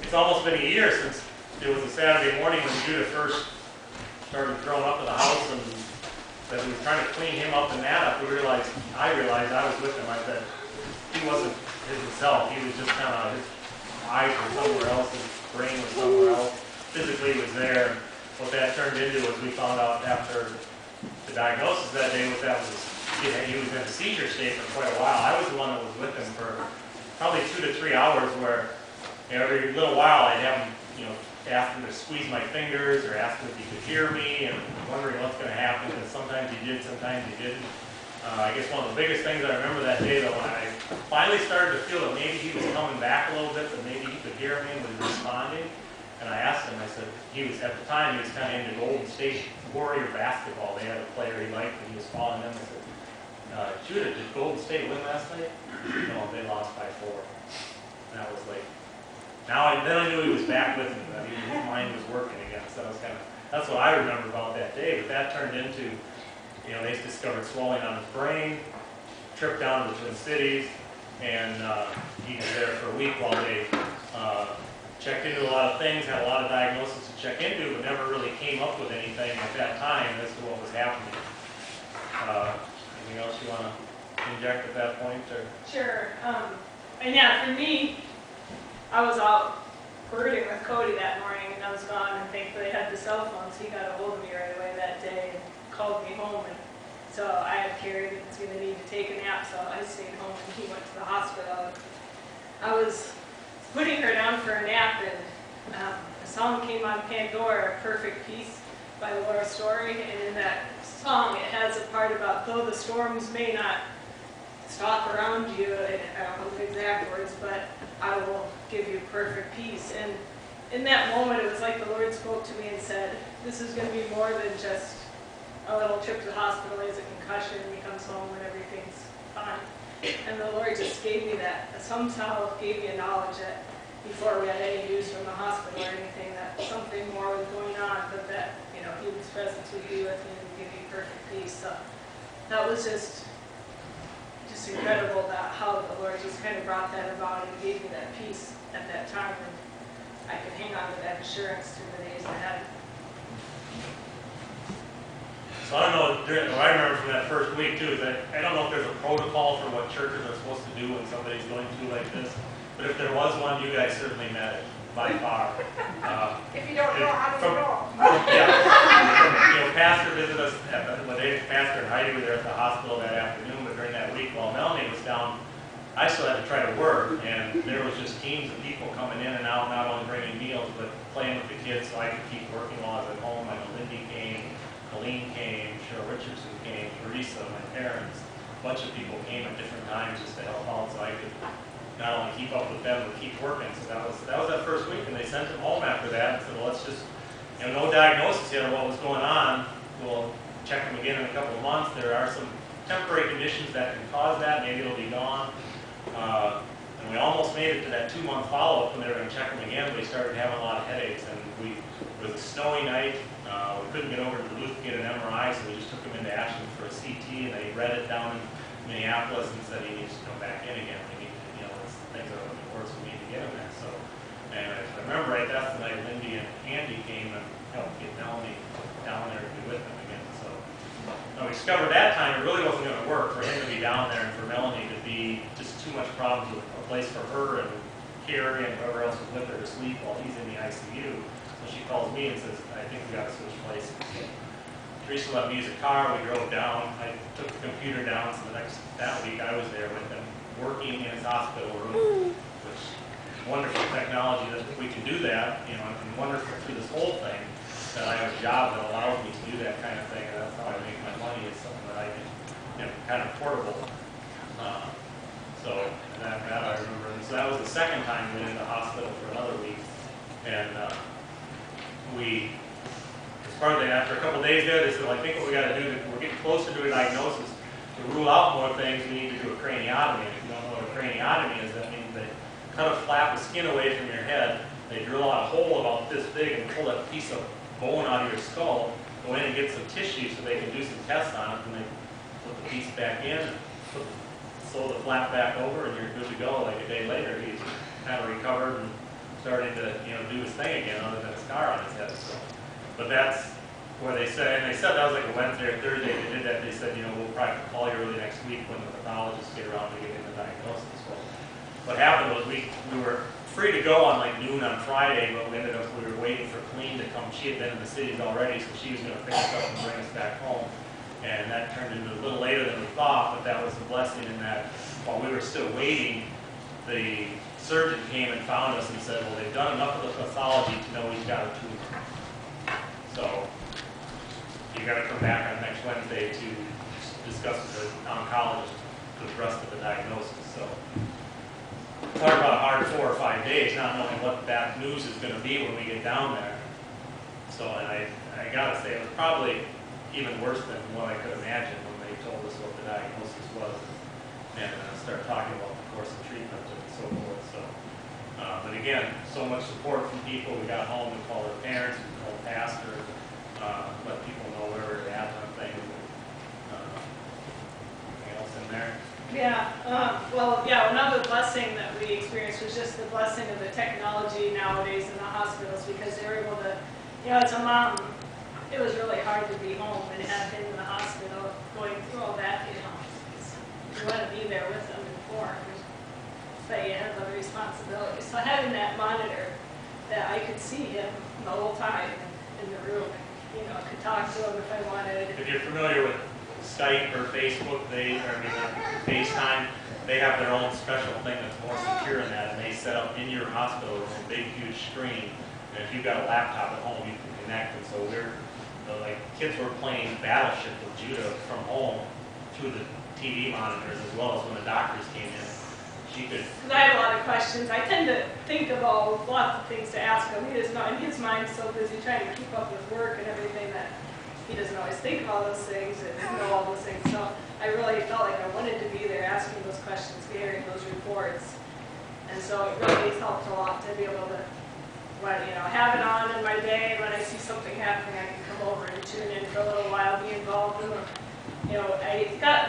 it's almost been a year since it was a Saturday morning when Judah first started throwing up at the house, and that we were trying to clean him up and that up. I realized I was with him. I said he wasn't himself. He was just kind of, his eyes were somewhere else, his brain was somewhere else. Physically he was there. What that turned into was we found out after the diagnosis that day was he was in a seizure state for quite a while. I was the one that was with him for probably 2 to 3 hours, where every little while I'd have him, ask him to squeeze my fingers or ask him if he could hear me, and wondering what's going to happen, because sometimes he did, sometimes he didn't. I guess one of the biggest things I remember that day, though, when I finally started to feel that maybe he was coming back a little bit, that maybe he could hear me and was responding, and I asked him, I said, at the time he was kind of into Golden State Warrior basketball. They had a player he liked and he was following them. I said, Judah, did Golden State win last night? No, they lost by 4. And that was like, then I knew he was back with me. I mean, his mind was working again. So that's what I remember about that day. But that turned into, they discovered swelling on his brain, trip down to the Twin Cities, and he was there for a week while they checked into a lot of things, had a lot of diagnoses to check into, but never really came up with anything at that time as to what was happening. Anything else you want to inject at that point? Or? Sure. And yeah, for me, I was out birding with Cody that morning, and I was gone, and thankfully I had the cell phone, so he got a hold of me right away that day and called me home. And so I had Carrie that was going to need to take a nap, so I stayed home, and he went to the hospital. I was putting her down for a nap, and a song came on Pandora, Perfect Peace by Laura Story, and in that song it has a part about, though the storms may not stop around you, I don't know the exact words, but I will give you perfect peace. And in that moment, it was like the Lord spoke to me and said, this is going to be more than just a little trip to the hospital, he has a concussion, and he comes home and everything's fine. And the Lord just gave me that, somehow gave me a knowledge that before we had any news from the hospital or anything, that something more was going on, but that, he was present to be with me and give me perfect peace. So that was just incredible that how the Lord just kind of brought that about and gave me that peace at that time, and I could hang on to that assurance through the days ahead. So I don't know, what I remember from that first week too is that I don't know if there's a protocol for what churches are supposed to do when somebody's going through like this, but if there was one, you guys certainly met it by far. If you don't know, how do you know? Yeah, Pastor visited us Pastor and Heidi were there at the hospital that afternoon, but during that week while Melanie was down, I still had to try to work, and there was just teams of people coming in and out, not only bringing meals, but playing with the kids so I could keep working while I was at home. I know Lindy came, Colleen came, Cheryl Richardson came, Teresa, my parents, a bunch of people came at different times just to help out so I could not only keep up with them, but keep working. So that was that first week, and they sent him home after that and said, well, let's just, no diagnosis yet of what was going on. We'll check him again in a couple of months. There are some temporary conditions that can cause that. Maybe it'll be gone. And we almost made it to that 2-month follow-up when they were going to check him again, but he started having a lot of headaches, and it was a snowy night. We couldn't get over to Duluth to get an MRI, so we just took him into Ashland for a CT, and they read it down in Minneapolis and said he needs to come back in again. We need to, things are looking worse, we need to get him there. So, and I remember right, that's the night Lindy and Andy came and helped get Melanie down there to be with them again. So we discovered that time it really wasn't going to work for him to be down there and for Melanie to be just too much problems with a place for her and Carrie and whoever else was with her to sleep while he's in the ICU. So she calls me and says, I think we got to switch places. So Teresa let me use a car. We drove down. I took the computer down. So that week I was there with him, working in his hospital room, which wonderful technology that we can do that. And wonderful through this whole thing that I have a job that allows me to do that kind of thing. And that's how I make my money. Is something that I can, kind of portable. So that I remember. And so that was the second time we went into the hospital for another week, and after a couple of days there, they said, well, I think what we got to do, we're getting closer to a diagnosis. To rule out more things, we need to do a craniotomy. If you don't know what a craniotomy is, that means they cut a flap of skin away from your head. They drill out a hole about this big and pull that piece of bone out of your skull, go in and get some tissue so they can do some tests on it, and they put the piece back in, and sew the flap back over, and you're good to go. Like a day later, he's kind of recovered and starting to, do his thing again, other than a scar on his head. So, but that's where they said, and they said that was like a Wednesday or Thursday. They did that. They said, we'll probably call you early next week when the pathologists get around to getting the diagnosis. Well, what happened was we were free to go on like noon on Friday, but we were waiting for Colleen to come. She had been in the cities already, so she was going to pick us up and bring us back home. And that turned into a little later than we thought, but that was a blessing in that while we were still waiting, the surgeon came and found us and said, well, they've done enough of the pathology to know he's got a tumor. So you got to come back on next Wednesday to discuss with the oncologist the rest of the diagnosis. So talk about a hard 4 or 5 days, not knowing what that news is going to be when we get down there. So, and I got to say, it was probably even worse than what I could imagine when they told us what the diagnosis was, and start talking about the course of treatment and so forth. So, but again, so much support from people. We got home and called their parents, we called the pastor, let people know where we're at on things. Anything else in there? Yeah, another blessing that we experienced was just the blessing of the technology nowadays in the hospitals, because they were able to, as a mom, it was really hard to be home and have him in the hospital going through all that, you want to be there with them informed, but you have other responsibilities. So having that monitor that I could see him the whole time in the room, and, could talk to him if I wanted. If you're familiar with Skype or Facebook, FaceTime, they have their own special thing that's more secure in that, and they set up in your hospital room a big, huge screen. And if you've got a laptop at home, you can connect. And so kids were playing Battleship with Judah from home through the TV monitors, as well as when the doctors came in. She could. Because I have a lot of questions. I tend to think of lots of things to ask him. He doesn't know, in his mind, so busy trying to keep up with work and everything that he doesn't always think of all those things and know all those things. So I really felt like I wanted to be there asking those questions, hearing those reports. And so it really has helped a lot to be able to, have it on in my day. When I see something happening, I can come over and tune in for a little while, be involved in it. The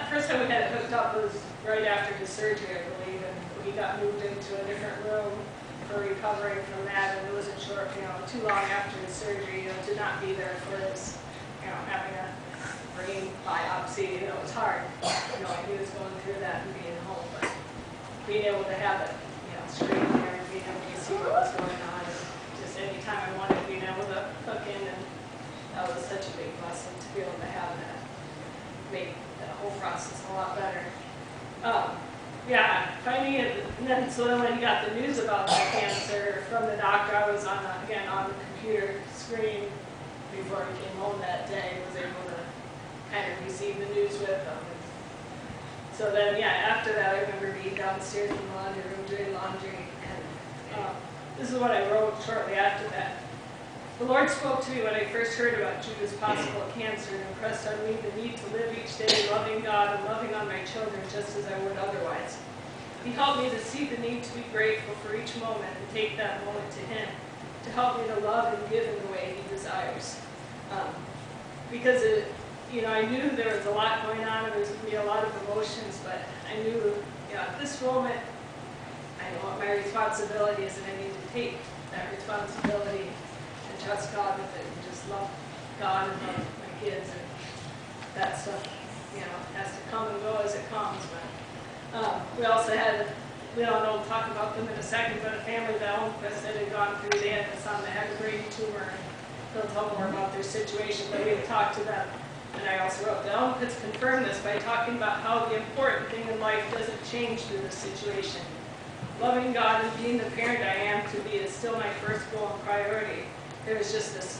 first time we had it hooked up was right after his surgery, I believe, and he got moved into a different room for recovering from that, and it wasn't sure, too long after his surgery, to not be there for his, having a brain biopsy, it was hard, knowing he was going through that and being home, but being able to have it, screen there and being able to see what was going on, and just anytime I wanted, being able to hook in, and that was such a big blessing to be able to have that. Make the whole process a lot better. Finding it, and then when he got the news about the cancer from the doctor, I was on the computer screen before he came home that day, was able to kind of receive the news with him. So then, after that, I remember being downstairs in the laundry room doing laundry, and this is what I wrote shortly after that. The Lord spoke to me when I first heard about Judah's possible cancer and impressed on me the need to live each day loving God and loving on my children just as I would otherwise. He helped me to see the need to be grateful for each moment and take that moment to Him, to help me to love and give in the way He desires. Because I knew there was a lot going on and there was going to be a lot of emotions, but I knew, at this moment, I know what my responsibility is, and I need to take that responsibility and trust God with it, and just love God and love my kids, and that stuff, has to come and go as it comes. But we also had, we don't know, talk about them in a second, but a family that Elmquist that had gone through, they had a son that had a brain tumor, and they'll tell more about their situation, but we had talked to them. And I also wrote, the Elmquists confirmed this by talking about how the important thing in life doesn't change through this situation. Loving God and being the parent I am to be is still my first goal and priority. There's just this,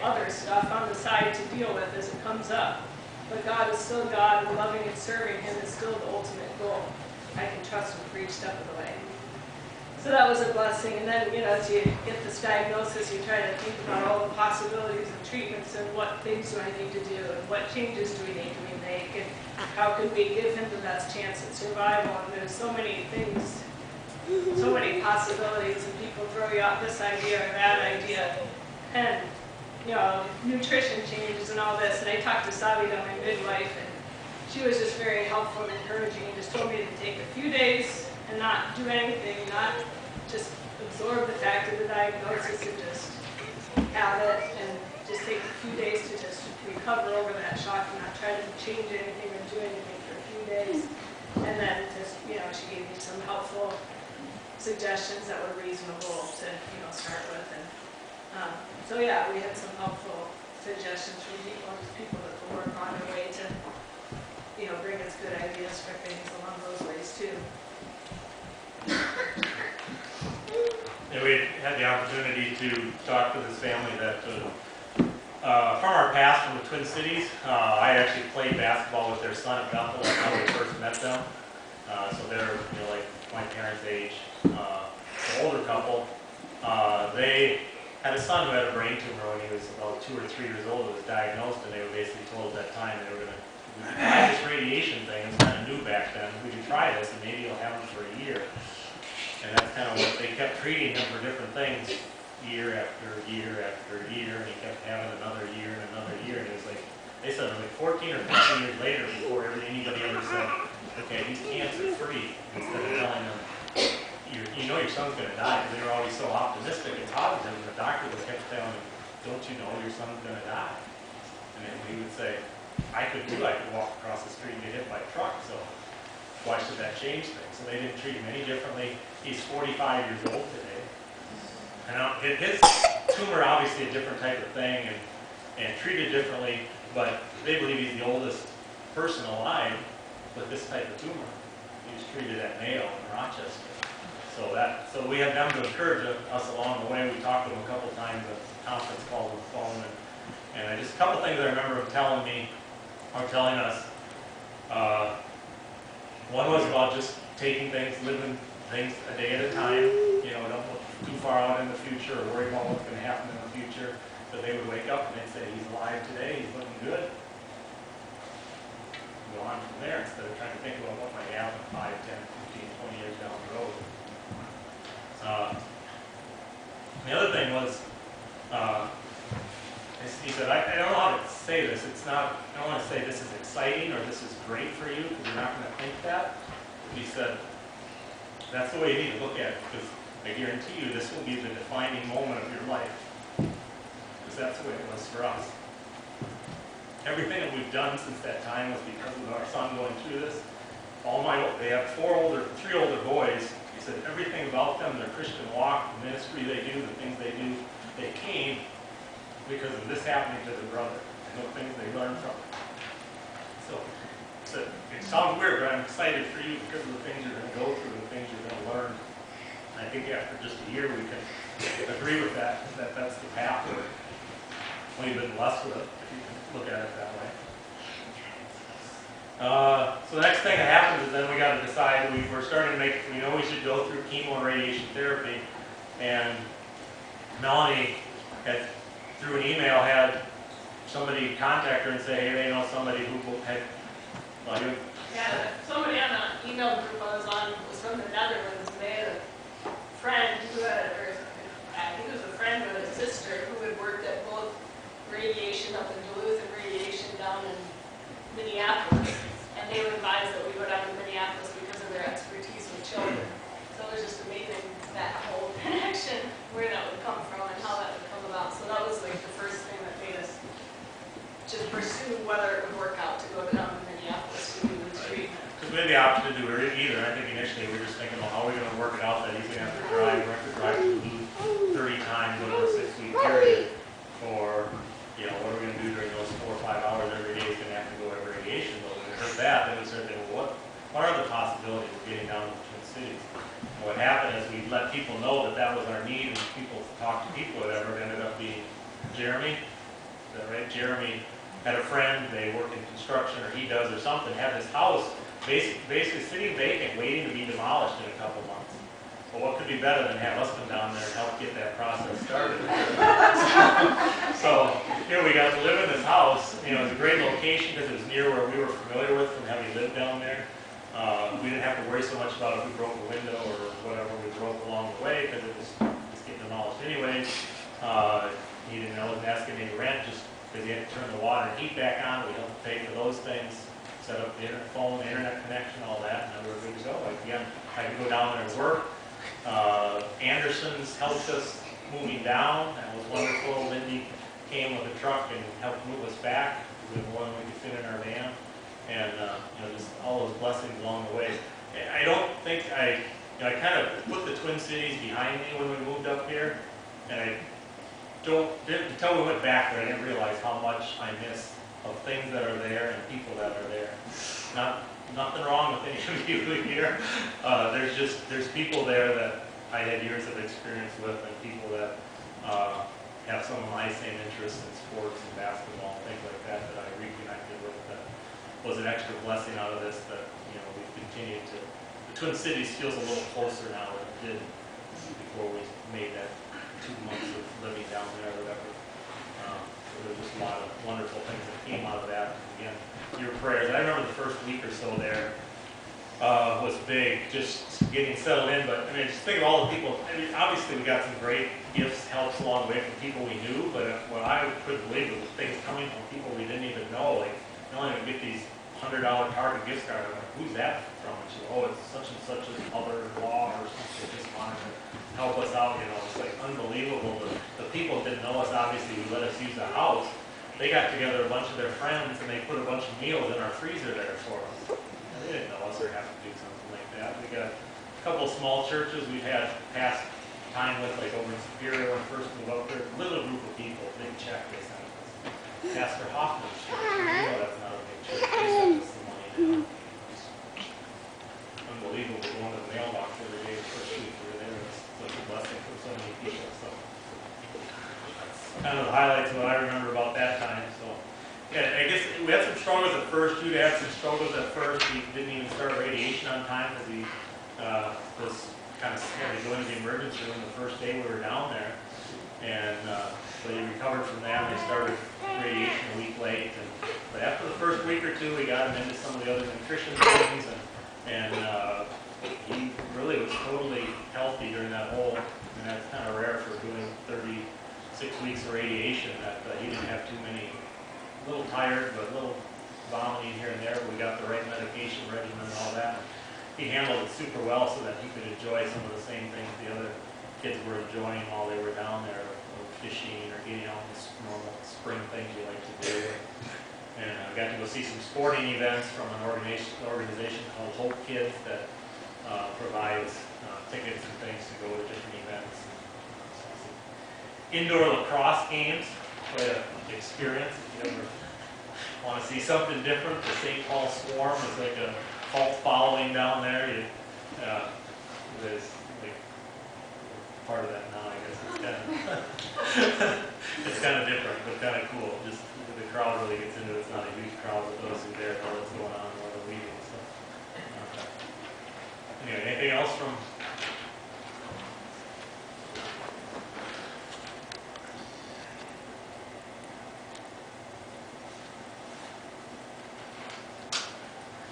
other stuff on the side to deal with as it comes up. But God is still God, and loving and serving Him is still the ultimate goal. I can trust Him for each step of the way. So that was a blessing. And then, as you get this diagnosis, you try to think about all the possibilities of treatments and what things do I need to do and what changes do we need to make and how can we give him the best chance at survival. And there's so many things, so many possibilities, and people throw you out this idea or that idea. And, nutrition changes and all this. And I talked to Savita, my midwife, and she was just very helpful and encouraging and just told me to take a few days and not do anything, not just absorb the fact of the diagnosis and just have it and just take a few days to just recover over that shock and not try to change anything or do anything for a few days. And then just, she gave me some helpful suggestions that were reasonable to, start with. And so yeah, we had some helpful suggestions from people that will work on their way to, bring us good ideas for things along those ways too. And we had the opportunity to talk to this family that, from our past from the Twin Cities, I actually played basketball with their son at Bethel. That's how we first met them. So they're, like my parents' age, an older couple. They had a son who had a brain tumor when he was about 2 or 3 years old. It was diagnosed, and they were basically told at that time they were going to try this radiation thing. It was kind of new back then. We could try this, and maybe it'll have him for a year. And that's kind of what they kept treating him for different things, year after year after year, and he kept having another year and another year. And it was like, they said it was like 14 or 15 years later before anybody ever said, okay, he's cancer-free, instead of telling them, your son's going to die, because they were always so optimistic and positive, and the doctor would kept telling him, don't you know your son's going to die? And then he would say, I could walk across the street and get hit by a truck, so why should that change things? So they didn't treat him any differently. He's 45 years old today. And his tumor, obviously a different type of thing and treated differently, but they believe he's the oldest person alive with this type of tumor. He was treated at Mayo in Rochester. So we had them to encourage us along the way. We talked to them a couple times at conference calls on the phone, and just a couple things I remember them telling me, or telling us. One was about just taking things, living things a day at a time. Don't look too far out in the future or worry about what's going to happen in the future. But they would wake up and they'd say, he's alive today, he's looking good. Go on from there instead of trying to think about what might happen 5, 10, 15, 20 years down the road. The other thing was, he said, I don't know how to say this. I don't want to say this is exciting or this is great for you, because you're not going to think that. He said, that's the way you need to look at it, because I guarantee you this will be the defining moment of your life. Because that's the way it was for us. Everything that we've done since that time was because of our son going through this. They have 3 older boys. He said everything about them, their Christian walk, the ministry they do, the things they do, they came because of this happening to their brother and the things they learned from it. So it sounds weird, but I'm excited for you because of the things you're going to go through, the things you're going to learn. And I think after just a year we can agree with that that's the path we've been blessed with, if you can look at it that way. So the next thing that happens is then we got to decide, we're starting to we know we should go through chemo and radiation therapy, and Melanie had, through an email, had somebody contact her and say, hey, they know somebody who had, yeah, somebody on an email group I was on was from the Netherlands, and they had a friend who had, or I think it was a friend of a sister who had worked at both radiation up in Duluth and radiation down in Minneapolis. And they were advised that we go down to Minneapolis because of their expertise with children. So it was just amazing, that whole connection, where that would come from and how that would come about. So that was like the first thing that made us just pursue whether it would work out to go down to Minneapolis to do the treatment. Because we had the option to do it either. I think initially we were just thinking, well, how are we going to work it out that he's going to have to drive, we have to drive to Duluth 30 times over a 6-week period, or what are we going to do during those 4 or 5 hours every day? He's going to have to go every radiation. But when we heard that, then we started thinking, well, what are the possibilities of getting down to the Twin Cities? And what happened is we let people know that was our need, and people talked to people, whatever. It ended up being Jeremy. Is that right? Jeremy had a friend, they work in construction, or he does, or something, had this house basically sitting vacant, waiting to be demolished in a couple months. Well, what could be better than have us come down there and help get that process started? So here we got to live in this house. It was a great location because it was near where we were familiar with from having lived down there. We didn't have to worry so much about if we broke a window or whatever we broke along the way, because it was just getting demolished anyways. He didn't know, wasn't asking any rent, just because he had to turn the water and heat back on. We helped pay for those things, set up the internet connection, all that, and then we were good to go. Again, I could go down there and work, Anderson's helped us moving down. That was wonderful. Lindy came with a truck and helped move us back. We had more than we could fit in our van. And just all those blessings along the way. I don't think I kind of put the Twin Cities behind me when we moved up here. And I didn't, until we went back there, I didn't realize how much I miss of things that are there and people that are there. Nothing wrong with any of you here. There's people there that I had years of experience with, and people that have some of my same interests in sports and basketball and things like that I reconnected with. That was an extra blessing out of this. That we've continued to. The Twin Cities feels a little closer now than it did before we made that 2 months of living down there or whatever. There was just a lot of wonderful things that came out of that. Again, your prayers. I remember the first week or so there was big, just getting settled in. But I mean, just think of all the people. I mean, obviously we got some great gifts, helps along the way from people we knew. But what I couldn't believe was things coming from people we didn't even know. Like, not only would we get these $100 Target gift card, I'm like, who's that from? And she, oh, it's such and such as mother-in-law or something. Just wanted to help us out. It's like unbelievable. The people didn't know us. Obviously, we let us use the house. They got together a bunch of their friends and they put a bunch of meals in our freezer there for us. They didn't know us or have to do something like that. We got a couple of small churches we've had past time with, like over in Superior when we first moved up there. Little group of people, big check they sent us. Pastor Hoffman's church. That's not a big church. They sent us the money now. Unbelievable. Going to the mailbox every day the first week we were there. It was such a blessing for so many people. So that's kind of the highlights of what I remember about that time. So yeah, I guess we had some struggles at first. Jude had some struggles at first. He didn't even start radiation on time because he was kind of scared to go into the emergency room the first day we were down there. And but he recovered from that. They started radiation a week late. But after the first week or two, we got him into some of the other nutrition things, and he really was totally healthy during that whole. And that's kind of rare for doing 36 weeks of radiation. That he didn't have too many. A little tired, but a little vomiting here and there. But we got the right medication regimen and all that. He handled it super well so that he could enjoy some of the same things the other kids were enjoying while they were down there, fishing or getting out in the normal spring things you like to do. And I got to go see some sporting events from an organization called Hope Kids that provides tickets and things to go to different events. Indoor lacrosse games, quite an experience. If you ever want to see something different, the St. Paul Swarm is like a cult following down there. There's like part of that now, I guess. It's kind of different, but kind of cool. Just the crowd really gets into it. It's not a huge crowd, but those who are there know what's going on while they're leaving. So, anyway, anything else from?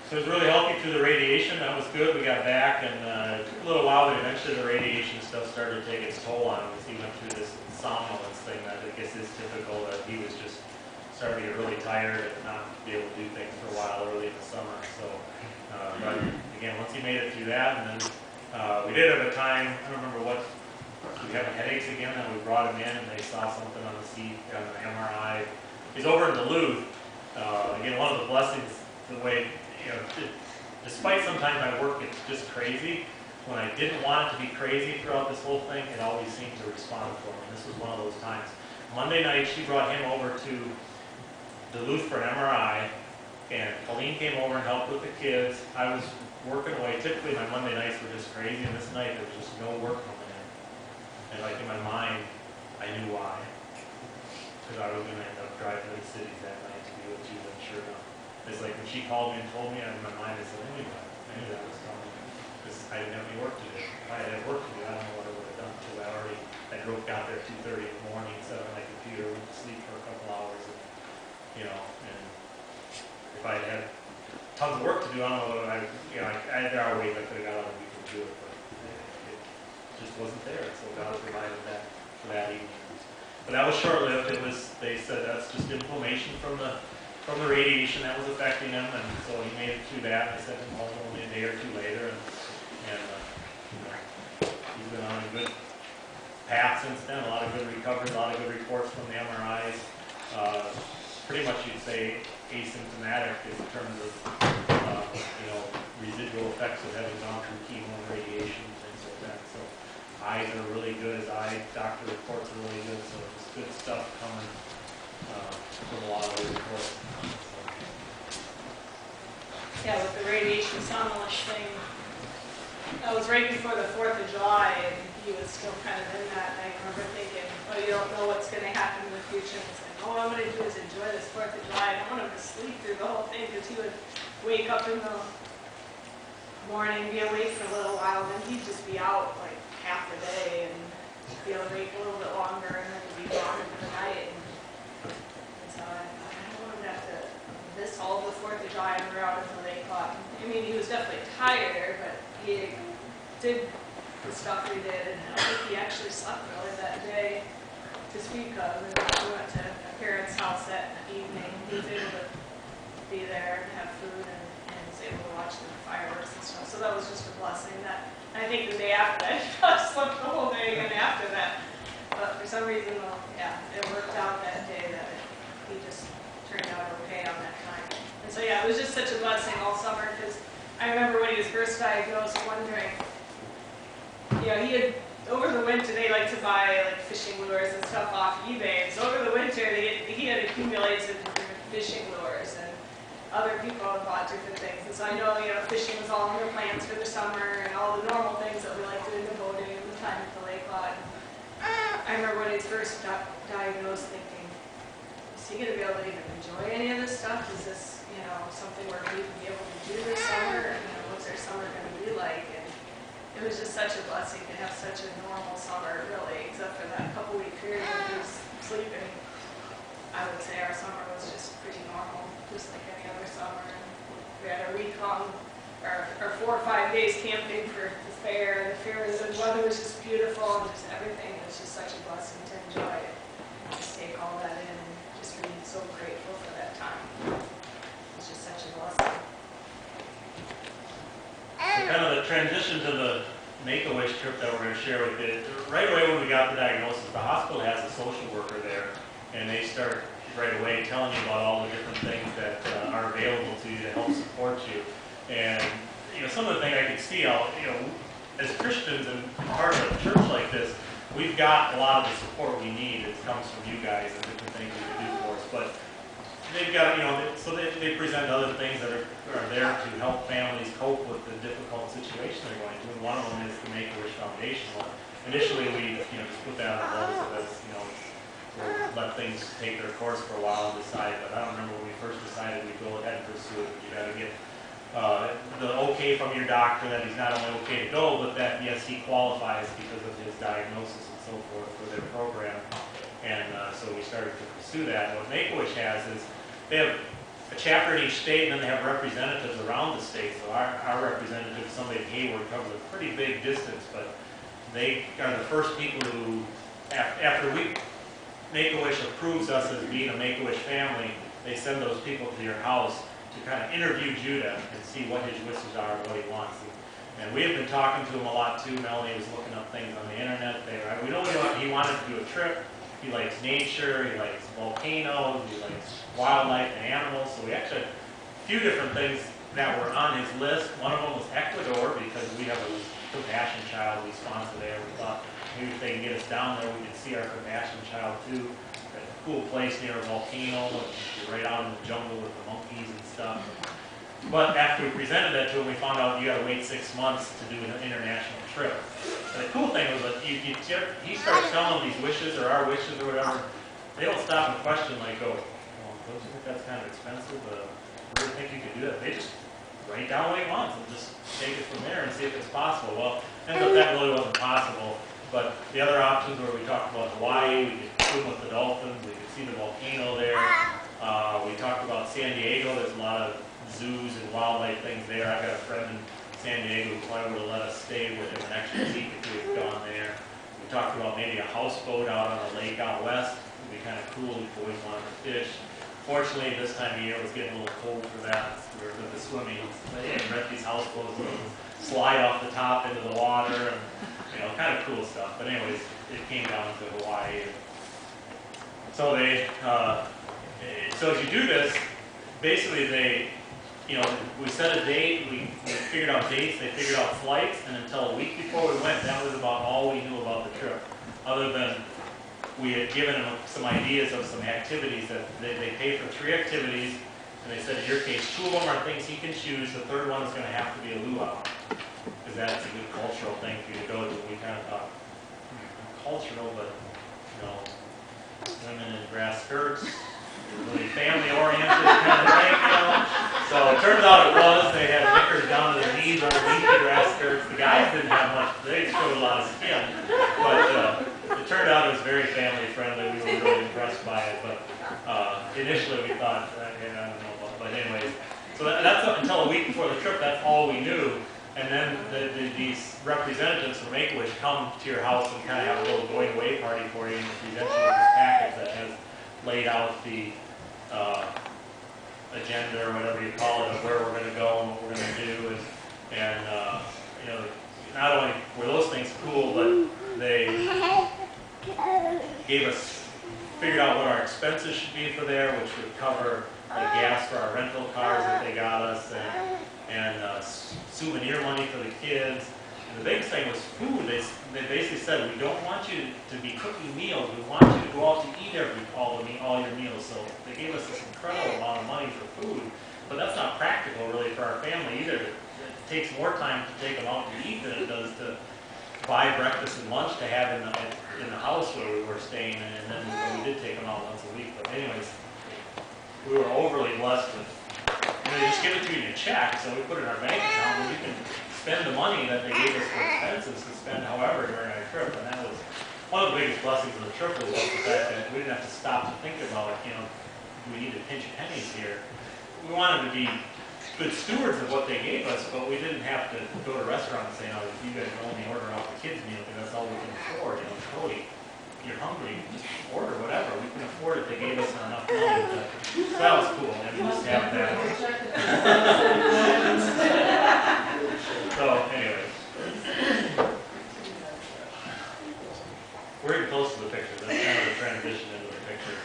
So it was really healthy through the radiation. That was good. We got back, and it took a little while, but eventually the radiation stuff started to take its toll on him. He went through this somnolence thing that I guess is typical, that he was just starting to get really tired and not be able to do things for a while early in the summer. So, but again, once he made it through that, and then we did have a time, I don't remember what, we had headaches again, and we brought him in, and they saw something on the CT, on the MRI. He's over in Duluth. Again, one of the blessings, the way, despite sometimes my work gets just crazy, when I didn't want it to be crazy throughout this whole thing, it always seemed to respond for me. This was one of those times. Monday night, she brought him over to Duluth for an MRI, and Colleen came over and helped with the kids. I was working away. Typically, my Monday nights were just crazy, and this night there was just no work coming in. And like in my mind, I knew why. Because I was going to end up driving to the cities that night to be with you, I'm sure enough. It's like when she called me and told me, in my mind I said, I knew that was coming. Because I didn't have any work to do. If I had work to do, I don't know what I would have done. Because I got there at 2:30 in the morning, sat on my computer, went to sleep for a couple hours, and if I had tons of work to do, I don't know what there are ways I could have got other people to do it, but it just wasn't there. So God provided that for that evening. But that was short-lived. They said that's just inflammation from the radiation that was affecting him, and so he made it through that. I sent him home only a day or two later, and he's good path since then, a lot of good recovery, a lot of good reports from the MRIs. Pretty much you'd say asymptomatic in terms of, residual effects of having gone through chemo and radiation and things like that. So eyes are really good, his eye doctor reports are really good, so just good stuff coming from a lot of the reports. Yeah, with the radiation somnolence thing, that was right before the 4th of July, and he was still kind of in that, and I remember thinking, oh, you don't know what's going to happen in the future. And it's like, all I'm going to do is enjoy this 4th of July. I don't want him to sleep through the whole thing, because he would wake up in the morning, be awake for a little while, and then he'd just be out like half the day, and be awake a little bit longer, and then he'd be gone into the night. And so I don't want him to have to miss all the 4th of July, and we're out at the lake lot. I mean, he was definitely tired, but he did the stuff we did, and I think he actually slept really that day to speak of. And we went to a parent's house that evening. He was able to be there and have food, and was able to watch the fireworks and stuff. So that was just a blessing. That I think the day after that, I slept the whole day again after that. But for some reason, it worked out that day that he just turned out okay on that time. And so it was just such a blessing all summer, because I remember when he was first diagnosed, wondering, he had, over the winter, they like to buy like fishing lures and stuff off eBay. And so over the winter, he had accumulated different fishing lures, and other people had bought different things. And so I know, fishing was all in their plans for the summer, and all the normal things that we like to do in the boating and the time at the lake lot. I remember when he was first diagnosed, thinking, is he going to be able to even enjoy any of this stuff? Is this, something where we can be able to do this summer? What's our summer going to be like? And it was just such a blessing to have such a normal summer, really, except for that couple-week period when he was sleeping. I would say our summer was just pretty normal, just like any other summer. And we had a week-long, or 4 or 5 days camping for the fair, and the weather was just beautiful, and just everything was just such a blessing to enjoy it. Just take all that in and just be so grateful for that time. It's just such a blessing. So kind of the transition to the Make-A-Wish trip that we're going to share with you. Right away when we got the diagnosis, the hospital has a social worker there, and they start right away telling you about all the different things that are available to you to help support you. And some of the things I could see, as Christians and part of a church like this, we've got a lot of the support we need. It comes from you guys and different things you can do for us. But they've got, so they present other things that are there to help families cope with the difficult situation they're going through. And one of them is the Make-A-Wish Foundation. Well, initially, we just put that on the road so that we'll let things take their course for a while and decide. But I don't remember when we first decided we'd go ahead and pursue it. You got to get the okay from your doctor that he's not only okay to go, but that yes, he qualifies because of his diagnosis and so forth for their program. And so we started to pursue that. And what Make-A-Wish has is they have a chapter in each state, and then they have representatives around the state. So our representative, somebody in Hayward, covers a pretty big distance, but they are the first people who, after Make-A-Wish approves us as being a Make-A-Wish family, they send those people to your house to kind of interview Judah and see what his wishes are and what he wants. And we have been talking to him a lot too. Melanie was looking up things on the internet. We know he wanted to do a trip. He likes nature, he likes volcanoes, he likes wildlife and animals. So we actually had a few different things that were on his list. One of them was Ecuador, because we have a compassion child we sponsor there. We thought maybe if they can get us down there, we could see our compassion child too. A cool place near a volcano, and you're right out in the jungle with the monkeys and stuff. But after we presented that to him, we found out you got to wait 6 months to do an international trip. And the cool thing was that he starts telling them these wishes or our wishes or whatever. They don't stop and question, like, don't you think that's kind of expensive? Really think you could do that? They just write down what he wants and just take it from there and see if it's possible. Well, ends up that really wasn't possible. But the other options were we talked about Hawaii, we could swim with the dolphins, we could see the volcano there. We talked about San Diego. There's a lot of zoos and wildlife things there. I've got a friend in San Diego who probably would have let us stay with him an extra week if we had gone there. We talked about maybe a houseboat out on a lake out west. It would be kind of cool. We've always wanted to fish. Fortunately, this time of year it was getting a little cold for that. We were with the swimming. They rent these houseboats and slide off the top into the water. you know, kind of cool stuff. But anyways, it came down to Hawaii. So they, so as you do this, basically they, you know, we set a date, we figured out dates, they figured out flights, and until a week before we went, that was about all we knew about the trip. Other than we had given them some ideas of some activities that they paid for 3 activities, and they said in your case, 2 of them are things he can choose, the 3rd one is going to have to be a luau. Because that's a good cultural thing for you to go to. We kind of thought, cultural, but, you know, women in grass skirts, really family-oriented kind of thing, you know. So it turns out it was. They had knickers down to their knees underneath the grass skirts. The guys didn't have much. They showed a lot of skin. But it turned out it was very family-friendly. We were really impressed by it. But initially we thought, I don't know. But anyways, so that's up until a week before the trip. That's all we knew. And then these representatives from Make-A-Wish come to your house and kind of have a little going-away party for you and present you with this package that has laid out the agenda or whatever you call it of where we're going to go and what we're going to do. And you know, not only were those things cool, but they gave us, figured out what our expenses should be for there, which would cover the gas for our rental cars that they got us, and souvenir money for the kids. And the biggest thing was food. They basically said, we don't want you to be cooking meals. We want you to go out to eat all your meals. So they gave us this incredible amount of money for food. But that's not practical really for our family either. It takes more time to take them out to eat than it does to buy breakfast and lunch to have in the house where we were staying. And then we did take them out once a week. But anyways, we were overly blessed with, you know, they just give it to you in a check, so we put it in our bank account, and you can spend the money that they gave us for expenses to spend however during our trip. And that was one of the biggest blessings of the trip, was just the fact that we didn't have to stop to think about, you know, do we need to pinch pennies here? We wanted to be good stewards of what they gave us, but we didn't have to go to a restaurant and say, no, you guys can only order off the kids' meal because that's all we can afford. You know, Cody, you're hungry, just order whatever. We can afford it. They gave us enough money. So that was cool. And we just have that. So, anyways. We're getting close to the pictures. That's kind of the transition into the pictures.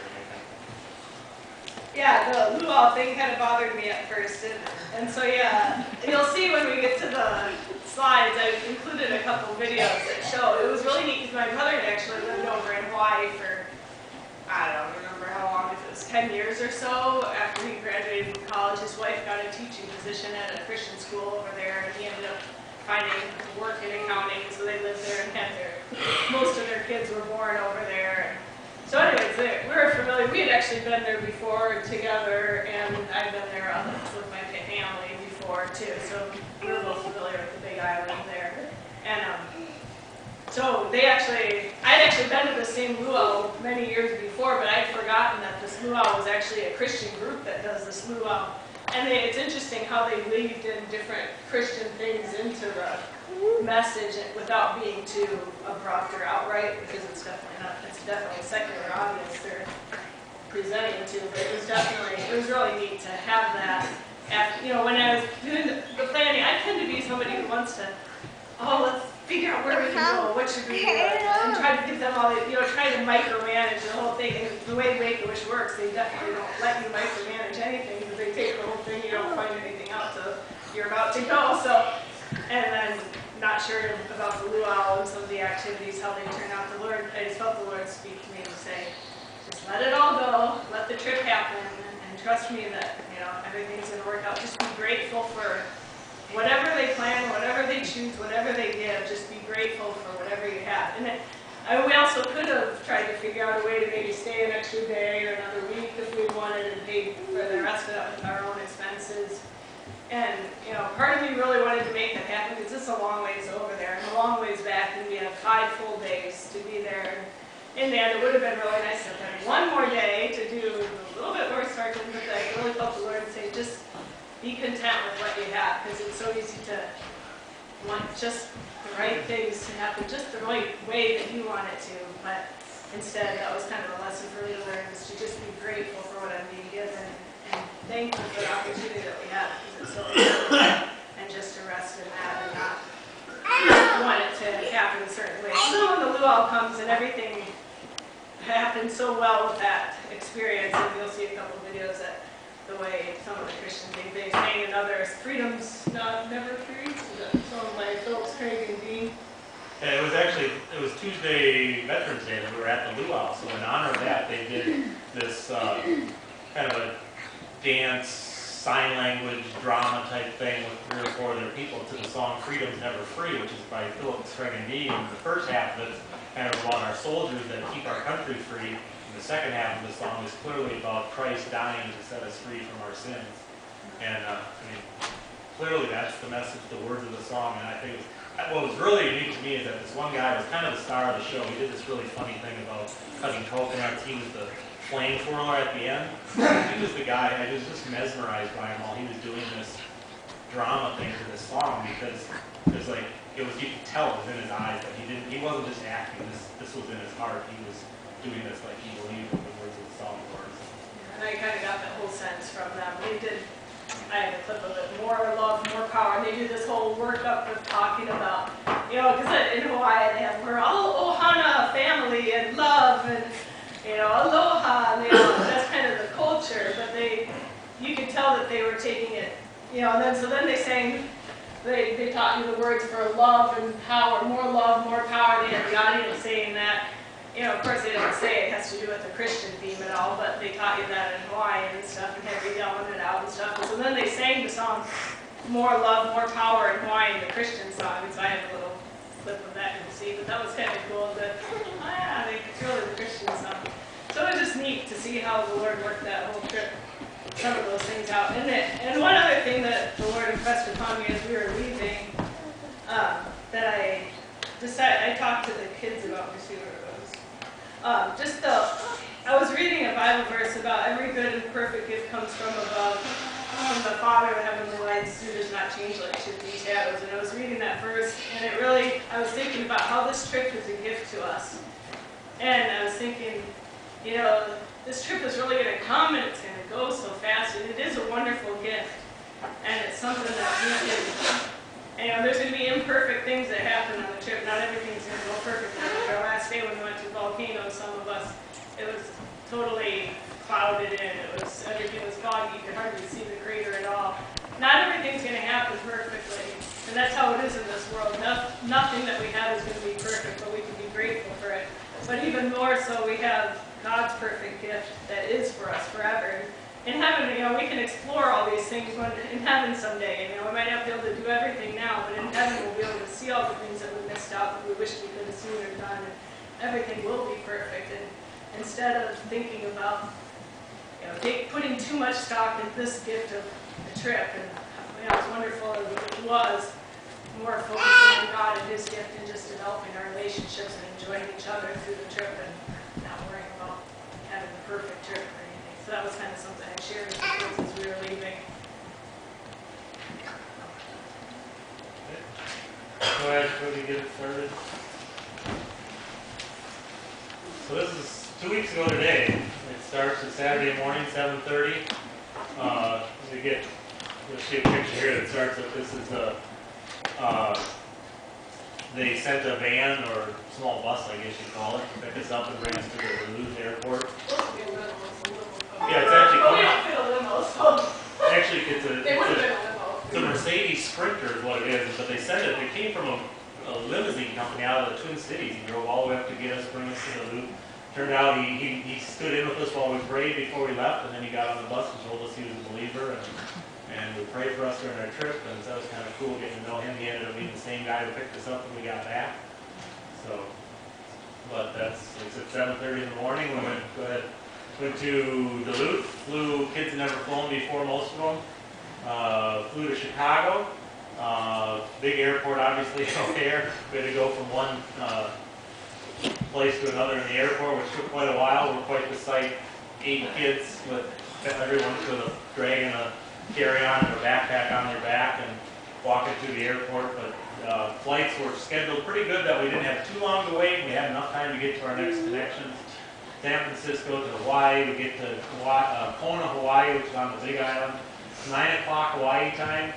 Yeah, the luau thing kind of bothered me at first. And so, yeah, you'll see when we get to the slides, I've included a couple videos that show. It was really neat because my brother had actually lived over in Hawaii for, I don't remember how long, if it was 10 years or so. After he graduated from college, his wife got a teaching position at a Christian school over there, and he ended up finding work in accounting, so they lived there and had most of their kids were born over there. So anyways, we were familiar. We had actually been there before together, and I've been there with my family before too, so we were both familiar with the Big Island there. And so I'd actually been to the same luau many years before, but I'd forgotten that this luau was actually a Christian group that does this luau. And it's interesting how they weaved in different Christian things into the message without being too abrupt or outright, because it's definitely a secular audience they're presenting to, but it was really neat to have that. You know, when I was doing the planning, I tend to be somebody who wants to, let's figure out where we can go, what should we do, and try to give them all, you know, try to micromanage the whole thing. And the way Make-A-Wish works, they definitely don't let you micromanage anything, because they take the whole thing, you don't find anything out till you're about to go. So, and then not sure about the luau and some of the activities, how they turn out. I just felt the Lord speak to me and say, just let it all go, let the trip happen, and trust me that, you know, everything's going to work out. Just be grateful for whatever they plan, whatever they choose, whatever they give. Just be grateful for whatever you have. And we also could have tried to figure out a way to maybe stay an extra day or another week if we wanted, and paid for the rest of it with our own expenses. And, you know, part of me really wanted to make that happen because it's a long ways over there and a long ways back, and we have 5 full days to be there. And in the end, it would have been really nice to have one more day to do a little bit more searching, but I really felt the Lord say, just be content with what you have, because it's so easy to want just the right things to happen, just the right way that you want it to. But instead, that was kind of a lesson for me to learn, is to just be grateful for what I'm being given, and thankful for the opportunity that we have, because it's so important, and just to rest in that and not want it to happen a certain way. So when the luau comes and everything happened so well with that experience, and you'll see a couple of videos that the way some of the Christians they sang another "Freedom's Not Never Free," song by Phillips, Craig, and Dean. And it was Tuesday Veterans Day that we were at the luau. So in honor of that, they did this kind of a dance, sign language, drama type thing with 3 or 4 other people to the song "Freedom's Never Free," which is by Phillips, Craig, and Dean. And the first half of it's kind of about our soldiers that keep our country free. And the second half of the song is clearly about Christ dying to set us free from our sins. And I mean, clearly that's the message, the words of the song. And I think what was really unique to me is that this one guy was kind of the star of the show. He did this really funny thing about cutting coconuts. He was the flame twirler at the end. He was the guy, I was just mesmerized by him while he was doing this drama thing to this song, because there's like, you could tell it was in his eyes that he wasn't just acting, this was in his heart. He was doing this like he believed what the words of the song were. And I kind of got that whole sense from them. I have a clip of it, more love, more power. And they do this whole workup of talking about, because in Hawaii we're all ohana, family, and love, and, aloha, and, that's kind of the culture. But you could tell that they were taking it, and then they sang, they taught you the words for love and power, more power. They had the audience saying that. Of course they didn't say it has to do with the Christian theme at all, but they taught you that in Hawaiian and stuff, and had you yelling it out and stuff. And so then they sang the song, "More Love, More Power" in Hawaiian, the Christian song. And so I have a little clip of that you can see, but that was kind of cool. That it's really the Christian song. So it was just neat to see how the Lord worked that whole trip, some of those things out. And one other thing that the Lord impressed upon me as we were leaving, that I decided, I talked to the kids about this. I was reading a Bible verse about every good and perfect gift comes from above, from the Father of heavenly lights, who does not change like shifting shadows. And I was reading that verse, and I was thinking about how this trip is a gift to us. And I was thinking, this trip is really going to come, and it's going to go so fast, and it is a wonderful gift. And it's something that we can, there's going to be imperfect things that happen on the trip. Not everything's going to go perfectly. Like our last day when we went to volcanoes, some of us, it was totally clouded in. Everything was foggy. You could hardly see the crater at all. Not everything's going to happen perfectly. And that's how it is in this world. Nothing that we have is going to be perfect, but we can be grateful for it. But even more so, we have God's perfect gift that is for us forever. In heaven, we can explore all these things in heaven someday. We might not be able to do everything now, but in heaven we'll be able to see all the things that we missed out that we wished we could have seen or done. And everything will be perfect. And instead of thinking about, putting too much stock in this gift of the trip, and as wonderful as it was, more focusing on God and His gift and just developing our relationships and enjoying each other through the trip and not worrying about having the perfect trip. So that was kind of something I shared with the kids as we were leaving. Go ahead, Cody, get it started. So this is 2 weeks ago today. It starts at Saturday morning, 7:30. You'll see a picture here that starts with this is they sent a van or small bus, I guess you call it, to pick us up and bring us to the Duluth airport. Yeah, it's a Mercedes Sprinter is what it is, but they came from a limousine company out of the Twin Cities. He drove all the way up to get us, bring us to the Loop. Turned out he stood in with us while we prayed before we left, and then he got on the bus and told us he was a believer, and would pray for us during our trip, and so that was kind of cool getting to know him. He ended up being the same guy who picked us up when we got back. So, but it's at 7:30 in the morning. We went to Duluth, kids had never flown before, most of them. Flew to Chicago, big airport obviously out there. We had to go from one place to another in the airport, which took quite a while. We're quite the sight. 8 kids with everyone dragging a carry-on or backpack on their back and walking through the airport. But flights were scheduled pretty good that we didn't have too long to wait. We had enough time to get to our next connections. San Francisco to Hawaii. We get to Kona, Hawaii, which is on the Big Island. 9 o'clock Hawaii time.